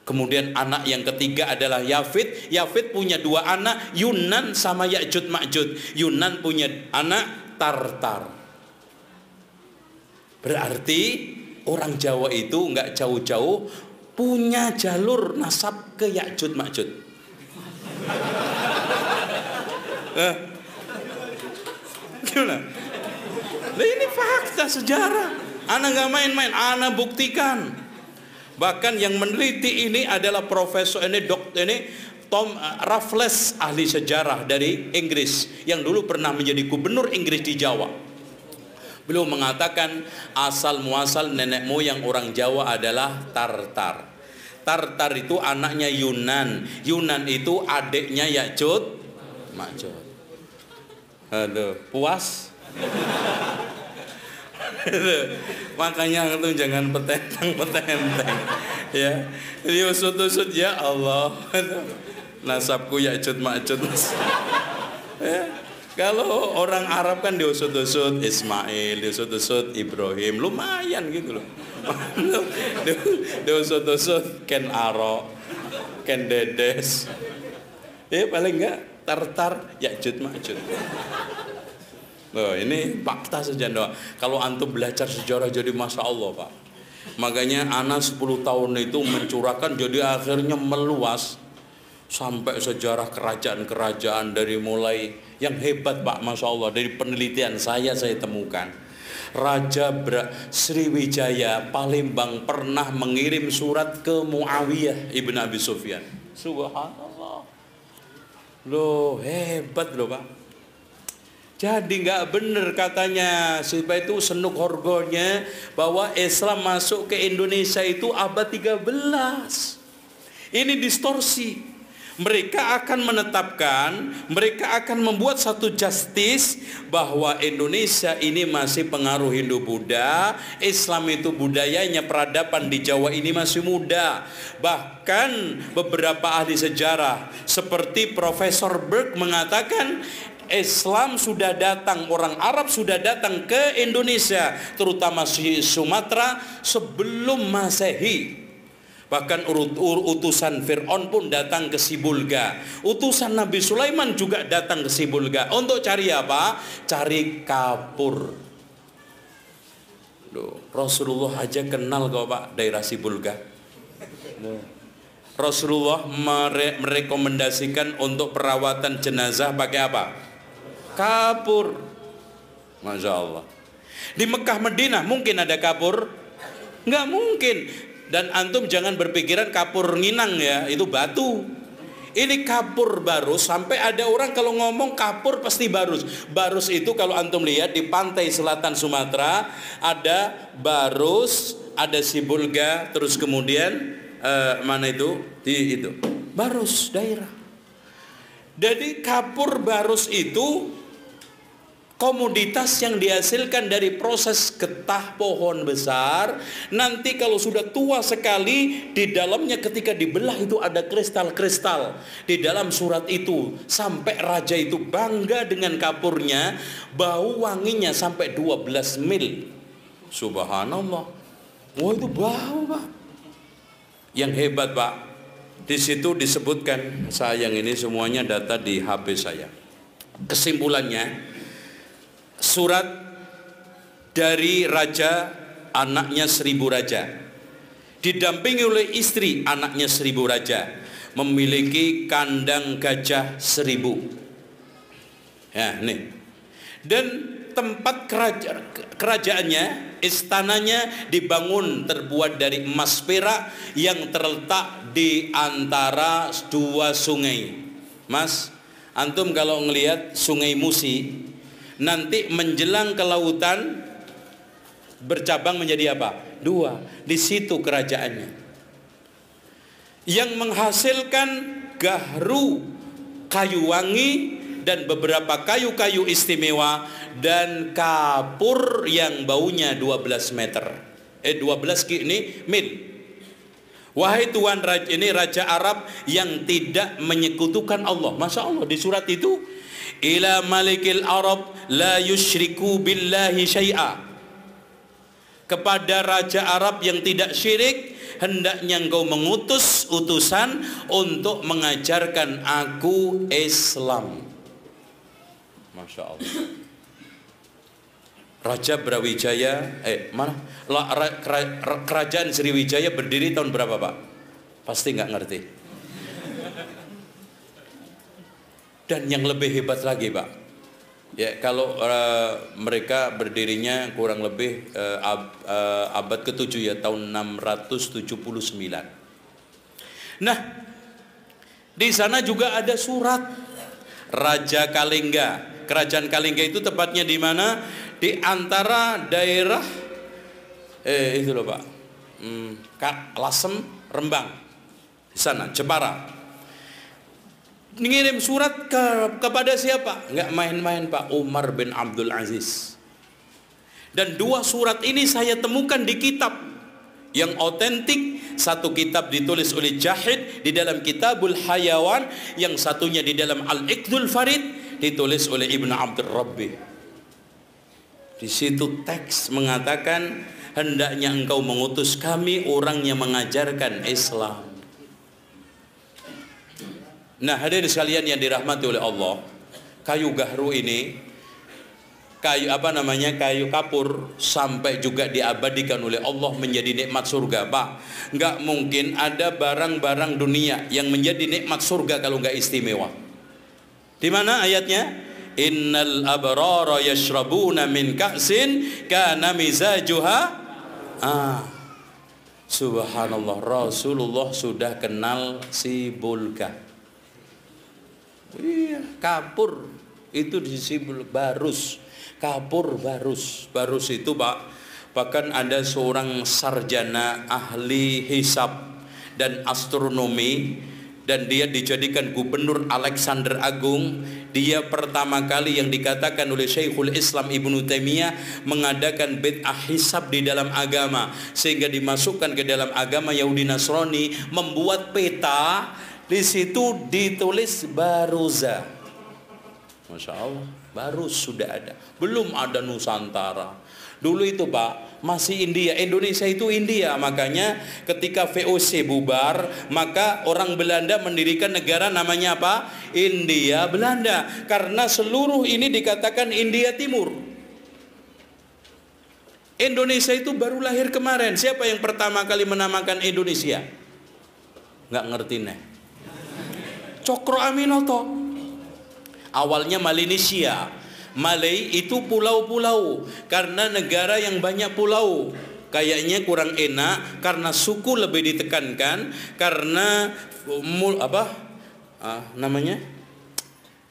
Kemudian anak yang ketiga adalah Yafid. Yafid punya dua anak, Yunan sama Ya'jud Ma'jud. Yunan punya anak Tartar. Berarti orang Jawa itu nggak jauh-jauh punya jalur nasab ke Ya'jud Ma'jud. Gimana? Nah, ini fakta sejarah. Ana nggak main-main, ana buktikan. Bahkan yang meneliti ini adalah profesor ini Tom Raffles, ahli sejarah dari Inggris yang dulu pernah menjadi gubernur Inggris di Jawa. Beliau mengatakan asal muasal nenek moyang orang Jawa adalah Tartar. Tartar itu anaknya Yunan. Yunan itu adiknya Ya'jud Ma'jud. Aduh, puas? Makanya itu jangan petentang ya. Diusut-usut ya Allah. Nasabku Ya'jud Ma'jud. Ya. Kalau orang Arab kan diusut-usut Ismail, diusut-usut Ibrahim, lumayan gitu loh. Diusut-usut Ken Arok, Ken Dedes. Ya paling enggak Tartar Ya'jud Ma'jud. Loh, ini fakta saja. Kalau antum belajar sejarah jadi masya Allah Pak. Makanya anak 10 tahun itu mencurahkan, jadi akhirnya meluas sampai sejarah kerajaan-kerajaan dari mulai yang hebat Pak, masya Allah. Dari penelitian saya temukan Raja Sriwijaya Palembang pernah mengirim surat ke Muawiyah ibn Abi Sufyan. Subhanallah. Loh, hebat loh Pak. Jadi nggak benar katanya supaya itu senuk horgonya bahwa Islam masuk ke Indonesia itu abad 13. Ini distorsi. Mereka akan menetapkan, mereka akan membuat satu justice bahwa Indonesia ini masih pengaruh Hindu-Buddha, Islam itu budayanya peradaban di Jawa ini masih muda. Bahkan beberapa ahli sejarah seperti Profesor Burke mengatakan Islam sudah datang, orang Arab sudah datang ke Indonesia, terutama di Sumatera sebelum Masehi. Bahkan utusan Fir'aun pun datang ke Sibulga. Utusan Nabi Sulaiman juga datang ke Sibulga. Untuk cari apa? Cari kapur. Loh, Rasulullah aja kenal kok Pak daerah Sibulga. Rasulullah merekomendasikan untuk perawatan jenazah pakai apa? Kapur. Masya Allah. Di Mekah Madinah mungkin ada kapur? Nggak mungkin. Dan antum jangan berpikiran kapur nginang ya, itu batu. Ini kapur barus. Sampai ada orang kalau ngomong kapur pasti barus. Barus itu kalau antum lihat di pantai selatan Sumatera ada barus, ada Sibulga, terus kemudian mana itu? Di itu barus daerah. Jadi kapur barus itu komoditas yang dihasilkan dari proses getah pohon besar. Nanti kalau sudah tua sekali, di dalamnya ketika dibelah itu ada kristal-kristal di dalam surat itu. Sampai raja itu bangga dengan kapurnya, bau wanginya sampai 12 mil. Subhanallah. Wah, itu bau Pak. Yang hebat Pak, di situ disebutkan, sayang ini semuanya data di HP saya. Kesimpulannya, surat dari raja, anaknya 1000 raja, didampingi oleh istri anaknya 1000 raja, memiliki kandang gajah 1000. Ya, nih. Dan tempat kerajaannya, istananya dibangun terbuat dari emas perak yang terletak di antara dua sungai. Mas, antum kalau ngelihat Sungai Musi nanti menjelang ke lautan bercabang menjadi apa? 2. Di situ kerajaannya. Yang menghasilkan gahru, kayu wangi dan beberapa kayu-kayu istimewa dan kapur yang baunya 12 meter. 12 ini mil. Wahai Tuhan, ini raja Arab yang tidak menyekutukan Allah. Masya Allah, di surat itu ila malikil Arab la yushriku billahi syai'a, kepada raja Arab yang tidak syirik hendaknya engkau mengutus utusan untuk mengajarkan aku Islam. Masya Allah. Raja Brawijaya, kerajaan Sriwijaya berdiri tahun berapa Pak? Pasti nggak ngerti. Dan yang lebih hebat lagi Pak, ya kalau mereka berdirinya kurang lebih abad ke-7 ya, tahun 679. Nah, di sana juga ada surat Raja Kalengga. Kerajaan Kalengga itu tepatnya di mana? Di antara daerah itu loh Pak, Lasem, Rembang, di sana, Jepara. Ngirim surat kepada siapa? Nggak main-main Pak, Umar bin Abdul Aziz. Dan dua surat ini saya temukan di kitab yang otentik. Satu kitab ditulis oleh Jahid di dalam Kitabul Hayawan, yang satunya di dalam Al-Iqdul Farid ditulis oleh Ibn Abdul Rabbi. Di situ teks mengatakan, hendaknya engkau mengutus kami orang yang mengajarkan Islam. Nah, hadirin sekalian yang dirahmati oleh Allah, kayu gahru ini, kayu kapur, sampai juga diabadikan oleh Allah menjadi nikmat surga Pak. Nggak mungkin ada barang-barang dunia yang menjadi nikmat surga kalau nggak istimewa. Di mana ayatnya? Innal abrara yashrabuna min ka'sin kana mizajuha. Subhanallah, Rasulullah sudah kenal si bulka. Iya, kapur itu disebut barus. Kapur barus. Barus itu Pak, bahkan ada seorang sarjana ahli hisab dan astronomi, dan dia dijadikan gubernur Alexander Agung. Dia pertama kali yang dikatakan oleh Syekhul Islam Ibnu Taimiyah mengadakan bid'ah hisab di dalam agama, sehingga dimasukkan ke dalam agama Yahudi Nasrani, membuat peta, di situ ditulis Baruza. Masya Allah, baru sudah ada, belum ada Nusantara. Dulu itu Pak, masih India, Indonesia itu India. Makanya ketika VOC bubar, maka orang Belanda mendirikan negara namanya apa? India Belanda. Karena seluruh ini dikatakan India Timur. Indonesia itu baru lahir kemarin. Siapa yang pertama kali menamakan Indonesia? Nggak ngerti nih. Cokro Aminoto. Awalnya Melanesia. Malay itu pulau-pulau, karena negara yang banyak pulau kayaknya kurang enak, karena suku lebih ditekankan, karena namanya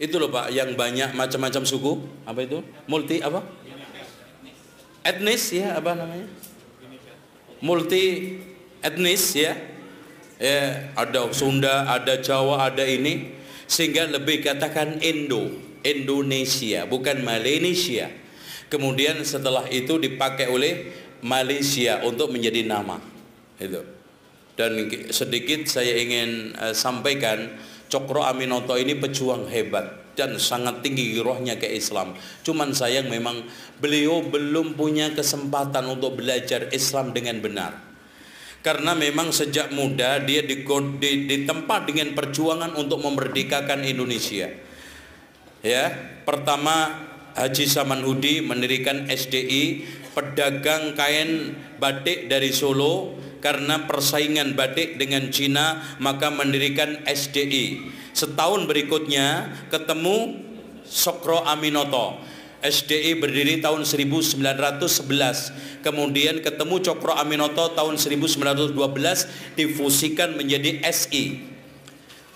itu loh Pak, yang banyak macam-macam suku, apa itu, multi apa, etnis ya, apa namanya, multi etnis ya, ada Sunda, ada Jawa, ada ini, sehingga lebih katakan Indonesia, bukan Malaysia. Kemudian setelah itu dipakai oleh Malaysia untuk menjadi nama itu. Dan sedikit saya ingin sampaikan, Cokro Aminoto ini pejuang hebat dan sangat tinggi rohnya ke Islam. Cuman sayang memang beliau belum punya kesempatan untuk belajar Islam dengan benar. Karena memang sejak muda dia ditempa dengan perjuangan untuk memerdekakan Indonesia. Ya, pertama Haji Samanhudi mendirikan SDI, pedagang kain batik dari Solo. Karena persaingan batik dengan Cina, maka mendirikan SDI. Setahun berikutnya ketemu Cokro Aminoto. SDI berdiri tahun 1911. Kemudian ketemu Cokro Aminoto tahun 1912, difusikan menjadi SI.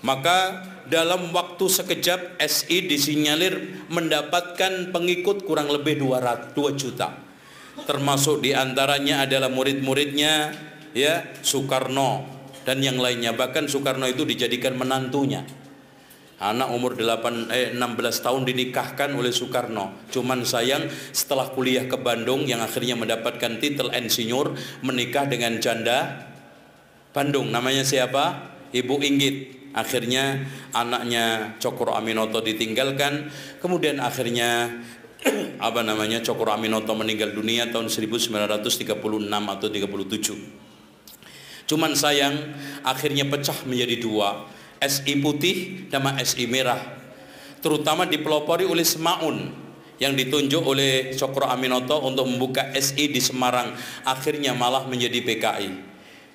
Maka dalam waktu sekejap SI disinyalir mendapatkan pengikut kurang lebih 2 juta. Termasuk diantaranya adalah murid-muridnya ya, Soekarno dan yang lainnya. Bahkan Soekarno itu dijadikan menantunya. Anak umur 16 tahun dinikahkan oleh Soekarno. Cuman sayang setelah kuliah ke Bandung, yang akhirnya mendapatkan titel insinyur, menikah dengan janda Bandung. Namanya siapa? Ibu Inggit. Akhirnya anaknya Cokro Aminoto ditinggalkan. Kemudian akhirnya Cokro Aminoto meninggal dunia tahun 1936 atau 37. Cuman sayang akhirnya pecah menjadi dua, SI putih sama SI merah, terutama dipelopori oleh Semaun yang ditunjuk oleh Cokro Aminoto untuk membuka SI di Semarang, akhirnya malah menjadi PKI.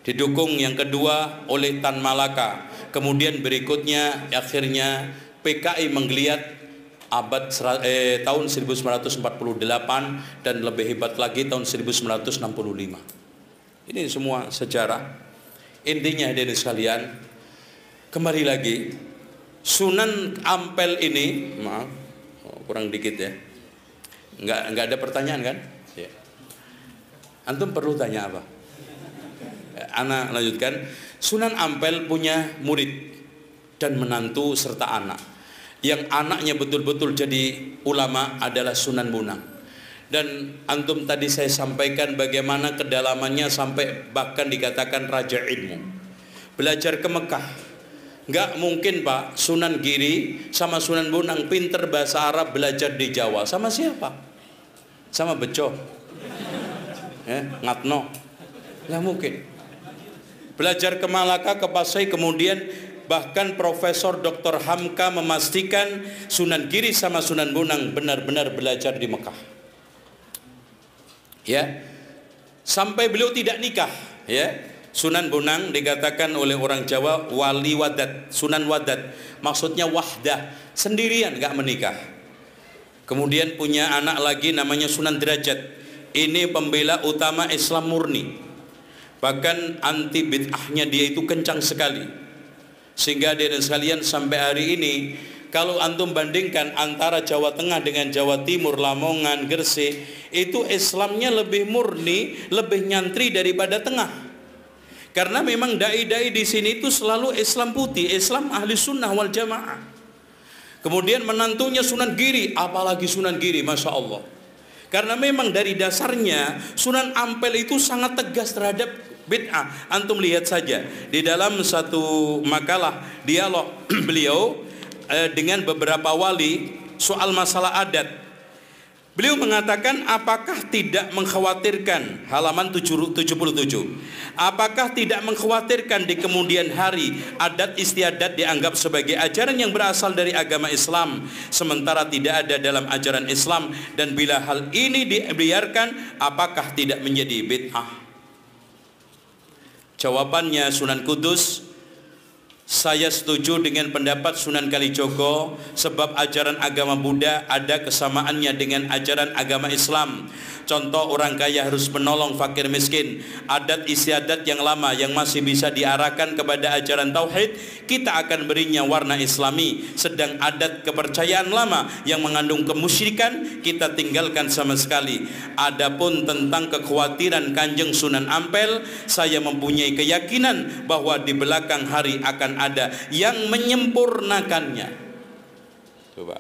Didukung yang kedua oleh Tan Malaka, kemudian berikutnya akhirnya PKI menggeliat tahun 1948 dan lebih hebat lagi tahun 1965. Ini semua sejarah. Intinya hadirin sekalian, kembali lagi, Sunan Ampel ini, maaf, kurang dikit ya, nggak ada pertanyaan kan? Ya. Antum perlu tanya apa? Ana lanjutkan. Sunan Ampel punya murid dan menantu serta anak. Yang anaknya betul-betul jadi ulama adalah Sunan Bonang. Dan antum tadi saya sampaikan bagaimana kedalamannya sampai bahkan dikatakan raja ilmu. Belajar ke Mekah. Nggak mungkin Pak, Sunan Giri sama Sunan Bonang pinter bahasa Arab belajar di Jawa. Sama siapa? Sama Beco. Ngatno. Nggak mungkin. Belajar ke Malaka, ke Pasai, kemudian bahkan Profesor Dr. Hamka memastikan Sunan Giri sama Sunan Bonang benar-benar belajar di Mekah. Ya. Sampai beliau tidak nikah, ya. Sunan Bonang dikatakan oleh orang Jawa wali wadat, Sunan Wadat. Maksudnya wahdah, sendirian enggak menikah. Kemudian punya anak lagi namanya Sunan Derajat. Ini pembela utama Islam murni. Bahkan anti bid'ahnya dia itu kencang sekali. Sehingga hadirin sekalian sampai hari ini kalau antum bandingkan antara Jawa Tengah dengan Jawa Timur, Lamongan, Gresik, itu Islamnya lebih murni, lebih nyantri daripada Tengah. Karena memang dai-dai di sini itu selalu Islam putih, Islam ahli sunnah wal jamaah. Kemudian menantunya Sunan Giri, apalagi Sunan Giri, Masya Allah. Karena memang dari dasarnya Sunan Ampel itu sangat tegas terhadap bid'ah. Antum lihat saja di dalam satu makalah dialog beliau dengan beberapa wali soal masalah adat. Beliau mengatakan apakah tidak mengkhawatirkan, halaman 77, apakah tidak mengkhawatirkan di kemudian hari adat istiadat dianggap sebagai ajaran yang berasal dari agama Islam sementara tidak ada dalam ajaran Islam, dan bila hal ini dibiarkan apakah tidak menjadi bid'ah? Jawabannya Sunan Kudus, saya setuju dengan pendapat Sunan Kalijogo sebab ajaran agama Buddha ada kesamaannya dengan ajaran agama Islam. Contoh, orang kaya harus menolong fakir miskin. Adat istiadat yang lama yang masih bisa diarahkan kepada ajaran tauhid, kita akan berinya warna islami. Sedang adat kepercayaan lama yang mengandung kemusyrikan, kita tinggalkan sama sekali. Adapun tentang kekhawatiran Kanjeng Sunan Ampel, saya mempunyai keyakinan bahwa di belakang hari akan ada yang menyempurnakannya. Coba.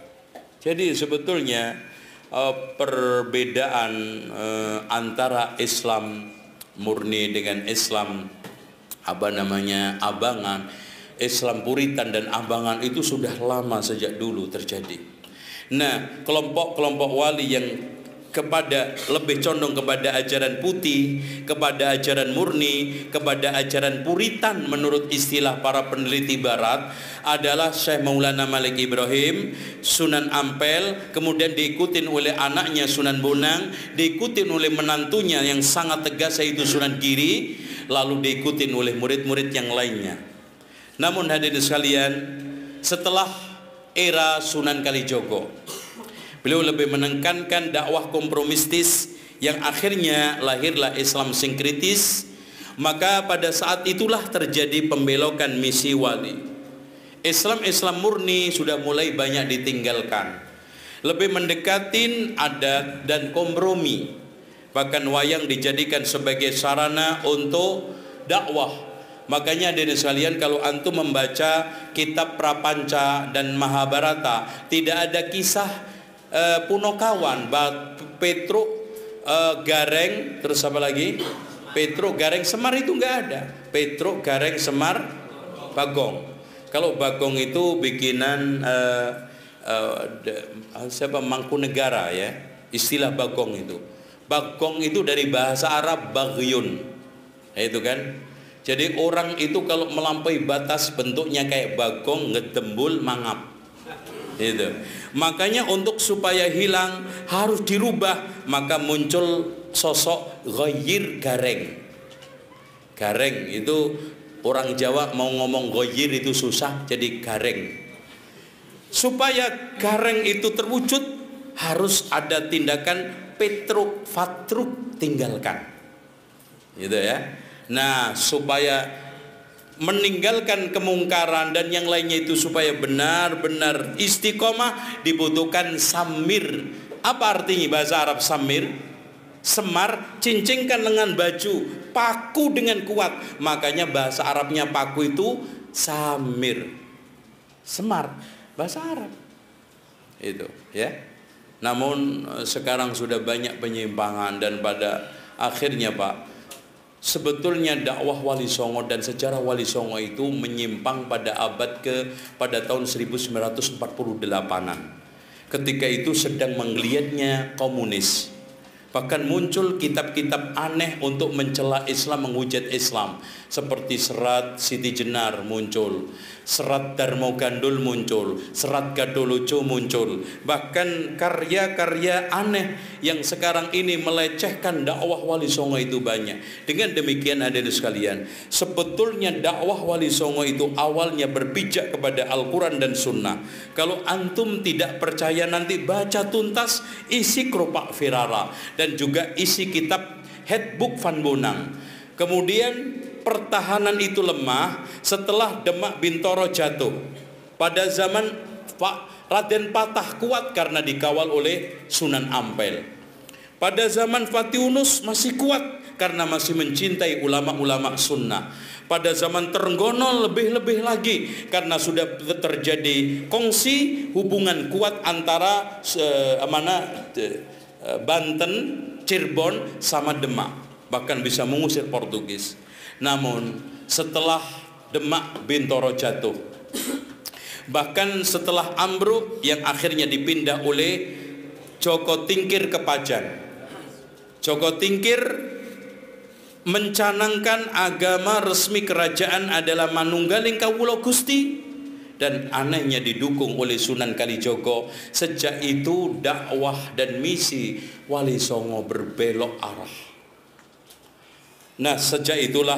Jadi sebetulnya perbedaan antara Islam murni dengan Islam abangan, Islam puritan dan abangan itu sudah lama sejak dulu terjadi. Nah, kelompok-kelompok wali yang lebih condong kepada ajaran putih, kepada ajaran murni, kepada ajaran puritan menurut istilah para peneliti barat adalah Syekh Maulana Malik Ibrahim, Sunan Ampel, kemudian diikutin oleh anaknya Sunan Bonang, diikutin oleh menantunya yang sangat tegas yaitu Sunan Giri, lalu diikutin oleh murid-murid yang lainnya. Namun hadirin sekalian, setelah era Sunan Kalijogo, beliau lebih menekankan dakwah kompromistis yang akhirnya lahirlah Islam sinkritis. Maka pada saat itulah terjadi pembelokan misi wali. Islam murni sudah mulai banyak ditinggalkan, lebih mendekatin adat dan kompromi. Bahkan wayang dijadikan sebagai sarana untuk dakwah. Makanya hadirin sekalian, kalau antum membaca kitab Prapanca dan Mahabharata, tidak ada kisah Punokawan, Petro Gareng, terus apa lagi? Petro Gareng Semar, itu nggak ada. Petro Gareng Semar Bagong. Kalau Bagong itu bikinan siapa, Mangkunegara ya, istilah Bagong itu. Bagong itu dari bahasa Arab bagyun, itu kan. Jadi orang itu kalau melampaui batas bentuknya kayak bagong, ngedembul, mangap. Itu. Makanya untuk supaya hilang harus dirubah, maka muncul sosok ghayyir gareng. Gareng itu orang Jawa mau ngomong ghayyir itu susah, jadi gareng. Supaya gareng itu terwujud harus ada tindakan petruk fatruk, tinggalkan. Gitu ya. Nah, supaya meninggalkan kemungkaran dan yang lainnya itu supaya benar-benar istiqomah dibutuhkan samir. Apa artinya bahasa Arab samir? Semar, cincingkan lengan baju, paku dengan kuat. Makanya bahasa Arabnya paku itu samir. Semar, bahasa Arab. Itu, ya. Namun sekarang sudah banyak penyimpangan dan pada akhirnya Pak, sebetulnya dakwah Wali Songo dan sejarah Wali Songo itu menyimpang pada pada tahun 1948-an. Ketika itu sedang menggeliatnya komunis. Bahkan muncul kitab-kitab aneh untuk mencela Islam, menghujat Islam. Seperti serat Siti Jenar muncul, serat Darmo Gandul muncul, serat Gadolojo muncul. Bahkan karya-karya aneh yang sekarang ini melecehkan dakwah Wali Songo itu banyak. Dengan demikian hadirin sekalian, sebetulnya dakwah Wali Songo itu awalnya berpijak kepada Al-Quran dan Sunnah. Kalau antum tidak percaya, nanti baca tuntas isi Keropak Firara dan juga isi kitab Headbook Van Bonang. Kemudian pertahanan itu lemah setelah Demak Bintoro jatuh. Pada zaman Raden Patah kuat karena dikawal oleh Sunan Ampel. Pada zaman Fatihunus masih kuat karena masih mencintai ulama-ulama sunnah. Pada zaman Trenggono lebih-lebih lagi karena sudah terjadi kongsi hubungan kuat antara Banten, Cirebon sama Demak, bahkan bisa mengusir Portugis. Namun setelah Demak Bintoro jatuh, bahkan setelah ambruk yang akhirnya dipindah oleh Joko Tingkir ke Pajang, Joko Tingkir mencanangkan agama resmi kerajaan adalah Manunggaling Kawula Gusti, dan anehnya didukung oleh Sunan Kalijogo. Sejak itu dakwah dan misi Wali Songo berbelok arah. Nah, sejak itulah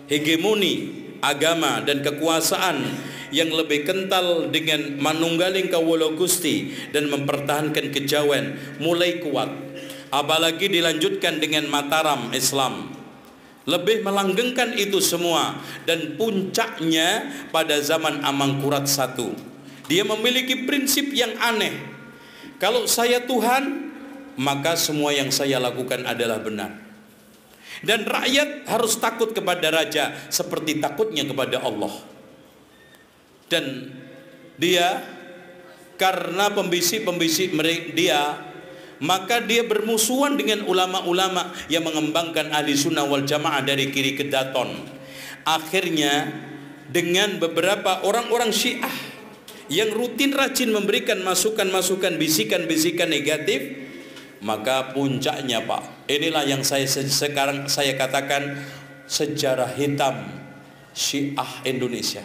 hegemoni agama dan kekuasaan yang lebih kental dengan Manunggaling Kawula Gusti dan mempertahankan kejawen mulai kuat. Apalagi dilanjutkan dengan Mataram Islam, lebih melanggengkan itu semua. Dan puncaknya pada zaman Amangkurat I, dia memiliki prinsip yang aneh. Kalau saya Tuhan, maka semua yang saya lakukan adalah benar. Dan rakyat harus takut kepada raja seperti takutnya kepada Allah. Dan dia karena pembisik-pembisik dia, maka dia bermusuhan dengan ulama-ulama yang mengembangkan ahli sunnah wal jamaah dari kiri ke daton. Akhirnya dengan beberapa orang-orang Syiah yang rutin rajin memberikan masukan-masukan, bisikan-bisikan negatif, maka puncaknya Pak, inilah yang sekarang saya katakan sejarah hitam Syiah Indonesia.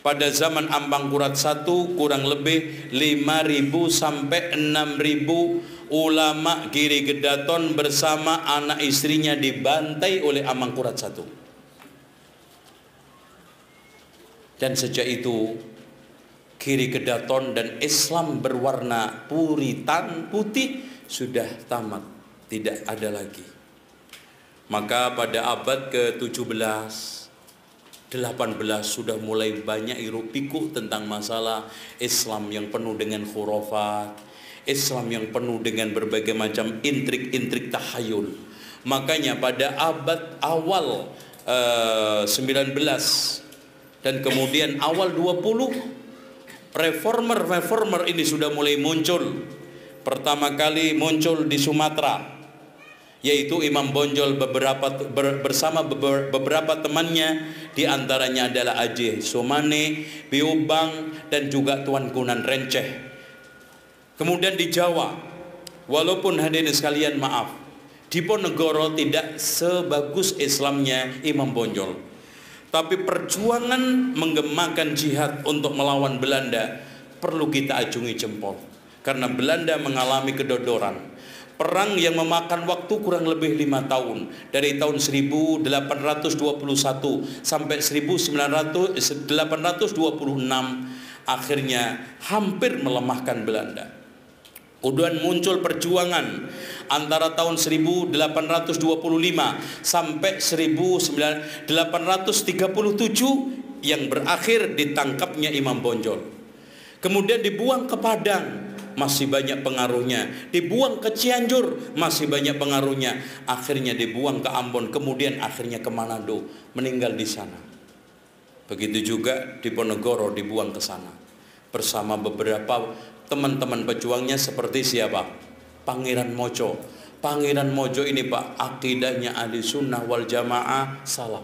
Pada zaman Amangkurat I kurang lebih 5.000 sampai 6.000 ulama Giri Gedaton bersama anak istrinya dibantai oleh Amangkurat I. Dan sejak itu Giri Gedaton dan Islam berwarna Puritan putih sudah tamat, tidak ada lagi. Maka pada abad ke-17 18 sudah mulai banyak hiruk pikuk tentang masalah Islam yang penuh dengan khurafat, Islam yang penuh dengan berbagai macam intrik-intrik tahayul. Makanya pada abad awal 19 dan kemudian awal 20, reformer ini sudah mulai muncul. Pertama kali muncul di Sumatera, yaitu Imam Bonjol bersama beberapa temannya, diantaranya adalah Aceh Somane, Biobang, dan juga Tuan Kunan Renceh. Kemudian di Jawa, walaupun hadirin sekalian maaf, Diponegoro tidak sebagus Islamnya Imam Bonjol, tapi perjuangan menggemakan jihad untuk melawan Belanda perlu kita acungi jempol, karena Belanda mengalami kedodoran. Perang yang memakan waktu kurang lebih 5 tahun, dari tahun 1821 sampai 1826, akhirnya hampir melemahkan Belanda. Kemudian muncul perjuangan antara tahun 1825 sampai 1837 yang berakhir ditangkapnya Imam Bonjol. Kemudian dibuang ke Padang, masih banyak pengaruhnya. Dibuang ke Cianjur, masih banyak pengaruhnya. Akhirnya dibuang ke Ambon, kemudian akhirnya ke Manado, meninggal di sana. Begitu juga Diponegoro dibuang ke sana bersama beberapa teman-teman pejuangnya seperti siapa? Pangeran Mojo. Pangeran Mojo ini Pak, akidahnya ahli sunnah wal jamaah salaf.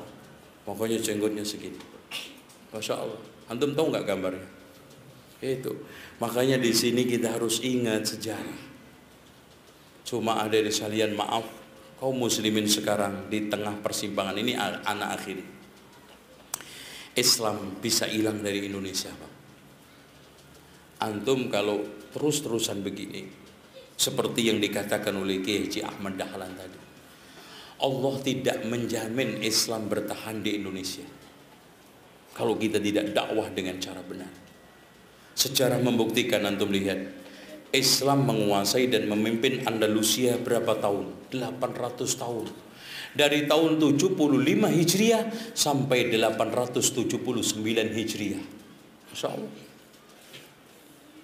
Pokoknya jenggotnya segini. Masya Allah. Antum tahu nggak gambarnya? Itu. Makanya di sini kita harus ingat sejarah. Cuma ada di sekalian, maaf, kaum muslimin sekarang di tengah persimpangan ini, anak akhiri. Islam bisa hilang dari Indonesia, Pak. Antum kalau terus-terusan begini, seperti yang dikatakan oleh Kiai Haji Ahmad Dahlan tadi, Allah tidak menjamin Islam bertahan di Indonesia kalau kita tidak dakwah dengan cara benar. Sejarah membuktikan, antum lihat, Islam menguasai dan memimpin Andalusia berapa tahun? 800 tahun. Dari tahun 75 Hijriah sampai 879 Hijriah. Masya Allah.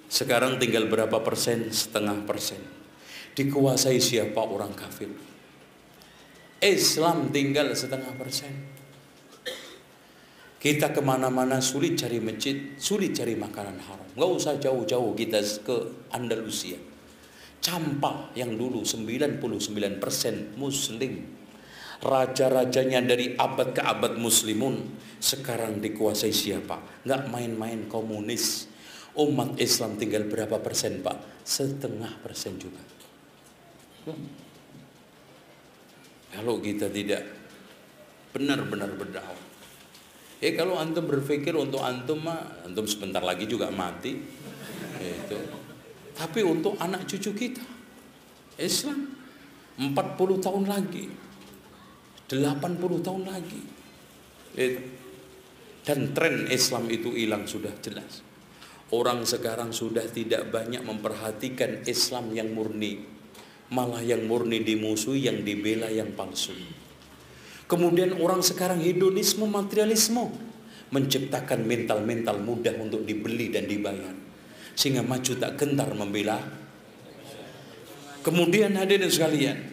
Sekarang tinggal berapa persen? 0,5%. Dikuasai siapa? Orang kafir. Islam tinggal 0,5%. Kita kemana-mana sulit cari masjid, sulit cari makanan haram. Nggak usah jauh-jauh kita ke Andalusia. Campa yang dulu 99% Muslim, raja-rajanya dari abad ke abad Muslimun, sekarang dikuasai siapa? Nggak main-main komunis. Umat Islam tinggal berapa persen, Pak? 0,5% juga. Kalau kita tidak benar-benar berdakwah, kalau antum berpikir untuk antum mah, antum sebentar lagi juga mati. Itu. Tapi untuk anak cucu kita, Islam 40 tahun lagi, 80 tahun lagi. Itu. Dan tren Islam itu hilang sudah jelas. Orang sekarang sudah tidak banyak memperhatikan Islam yang murni, malah yang murni dimusuhi, yang dibela yang palsu. Kemudian orang sekarang hedonisme, materialisme, menciptakan mental-mental mudah untuk dibeli dan dibayar, sehingga maju tak gentar membela. Kemudian hadirin sekalian,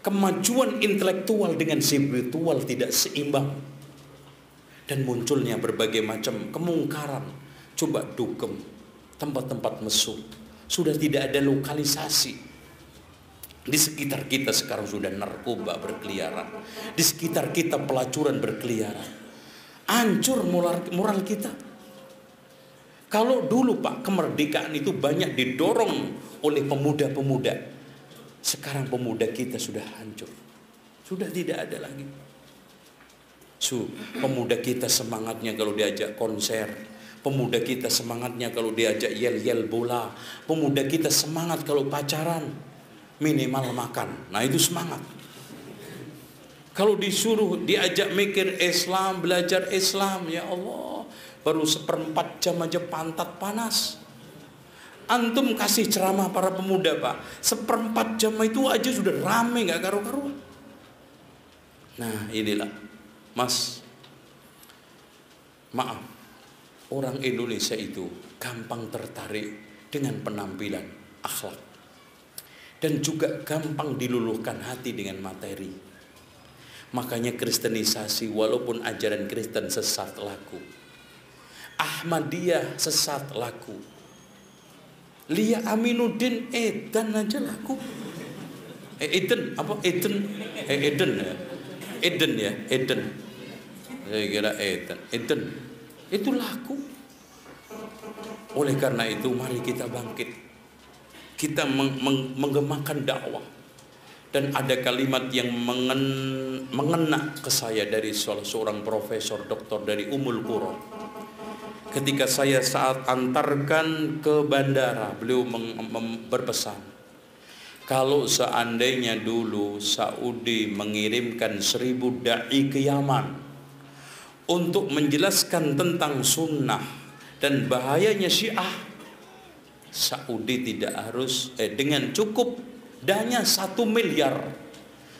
kemajuan intelektual dengan spiritual tidak seimbang, dan munculnya berbagai macam kemungkaran. Coba dugem, tempat-tempat mesum, sudah tidak ada lokalisasi. Di sekitar kita sekarang sudah narkoba berkeliaran. Di sekitar kita pelacuran berkeliaran. Hancur moral kita. Kalau dulu Pak, kemerdekaan itu banyak didorong oleh pemuda-pemuda. Sekarang pemuda kita sudah hancur. Sudah tidak ada lagi. Pemuda kita semangatnya kalau diajak konser. Pemuda kita semangatnya kalau diajak yel-yel bola. Pemuda kita semangat kalau pacaran. Minimal makan. Nah itu semangat. Kalau disuruh diajak mikir Islam, belajar Islam, ya Allah, baru 1/4 jam aja pantat panas. Antum kasih ceramah para pemuda Pak, 1/4 jam itu aja sudah rame gak karu-karuan. Nah inilah Mas, maaf, orang Indonesia itu gampang tertarik dengan penampilan, akhlak, dan juga gampang diluluhkan hati dengan materi. Makanya kristenisasi, walaupun ajaran Kristen sesat laku, Ahmadiyah sesat laku, Lia Aminuddin edan aja laku. Eden apa? Eden ya. Eden ya, Eden. Saya kira Eden itu laku. Oleh karena itu mari kita bangkit. Kita menggemakan dakwah. Dan ada kalimat yang mengena ke saya dari salah seorang profesor doktor dari Ummul Qura. Ketika saya saat antarkan ke bandara, beliau berpesan, kalau seandainya dulu Saudi mengirimkan 1000 da'i ke Yaman untuk menjelaskan tentang sunnah dan bahayanya Syiah, Saudi tidak harus dengan cukup dana 1 miliar,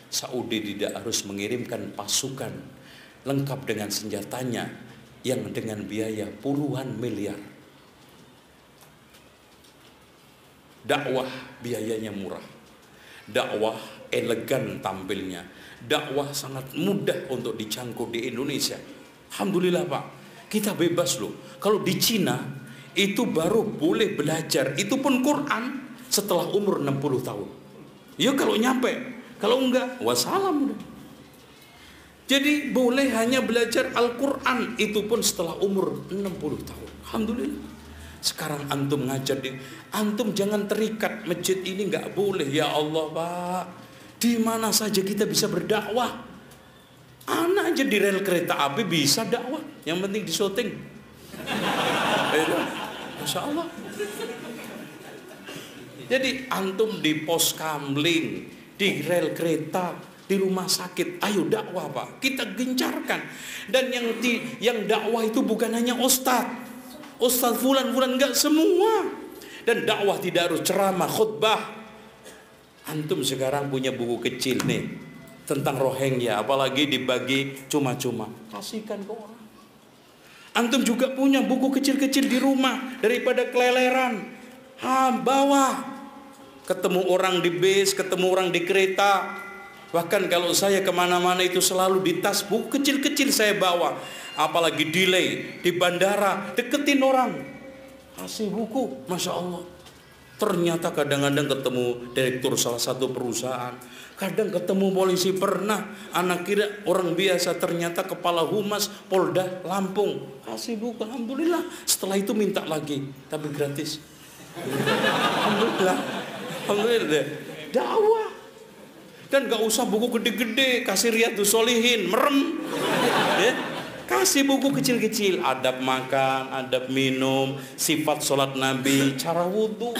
Saudi tidak harus mengirimkan pasukan lengkap dengan senjatanya yang dengan biaya puluhan miliar. Dakwah biayanya murah, dakwah elegan tampilnya, dakwah sangat mudah untuk dicangkup di Indonesia. Alhamdulillah Pak, kita bebas loh. Kalau di Cina itu baru boleh belajar, itu pun Quran setelah umur 60 tahun. Ya kalau nyampe, kalau enggak, wassalam. Jadi boleh hanya belajar Al-Quran, itu pun setelah umur 60 tahun. Alhamdulillah. Sekarang antum ngajar antum jangan terikat masjid ini enggak boleh. Ya Allah Pak, di mana saja kita bisa berdakwah. Anak aja di rel kereta api bisa dakwah, yang penting di syuting. Masya Allah. Jadi antum di pos kamling, di rel kereta, di rumah sakit, ayo dakwah Pak, kita gencarkan. Dan yang dakwah itu bukan hanya ustadz fulan enggak, semua. Dan dakwah tidak harus ceramah, khutbah. Antum sekarang punya buku kecil nih tentang Rohingya, apalagi dibagi cuma-cuma, kasihkan ke orang. Antum juga punya buku kecil-kecil di rumah, daripada keleleran, bawa. Ketemu orang di bis, ketemu orang di kereta. Bahkan kalau saya kemana-mana itu selalu di tas buku kecil-kecil saya bawa. Apalagi delay di bandara, deketin orang, kasih buku. Masya Allah. Ternyata kadang-kadang ketemu direktur salah satu perusahaan, kadang ketemu polisi, pernah anak kira orang biasa, ternyata kepala humas Polda Lampung, kasih buku. Alhamdulillah. Setelah itu minta lagi, tapi gratis. Alhamdulillah. Alhamdulillah. Dakwah. Dan gak usah buku gede-gede, kasih Riyadhus Shalihin, merem. Ya. Kasih buku kecil-kecil, adab makan, adab minum, sifat sholat Nabi, cara wudhu.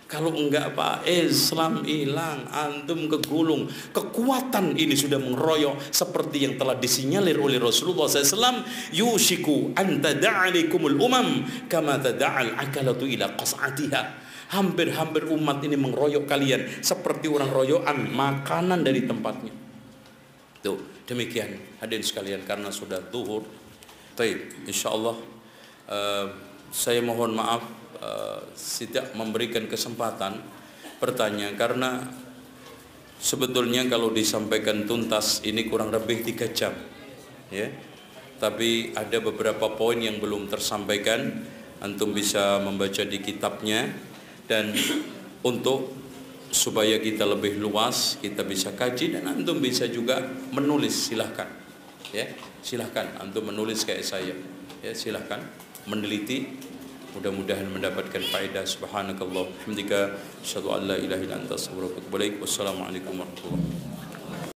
Kalau enggak Pak, Islam hilang, antum kegulung. Kekuatan ini sudah mengeroyok seperti yang telah disinyalir oleh Rasulullah SAW. Yushiku an tada'alikumul umam kama tada'al akalatu ila qas'atiha. Hampir-hampir umat ini mengeroyok kalian seperti orang royokan makanan dari tempatnya. Tuh, demikian hadirin sekalian, karena sudah zuhur. Baik, insyaallah saya mohon maaf tidak memberikan kesempatan bertanya, karena sebetulnya kalau disampaikan tuntas ini kurang lebih 3 jam, ya. Tapi ada beberapa poin yang belum tersampaikan, antum bisa membaca di kitabnya. Dan untuk supaya kita lebih luas, kita bisa kaji, dan antum bisa juga menulis, silahkan, ya, silahkan antum menulis kayak saya, ya, silahkan meneliti, mudah-mudahan mendapatkan faedah. Subhanakallah, hamdika, asyhadu an la ilaha illa anta, astaghfiruka wa atubu ilaik. Wassalamualaikum warahmatullahi wabarakatuh.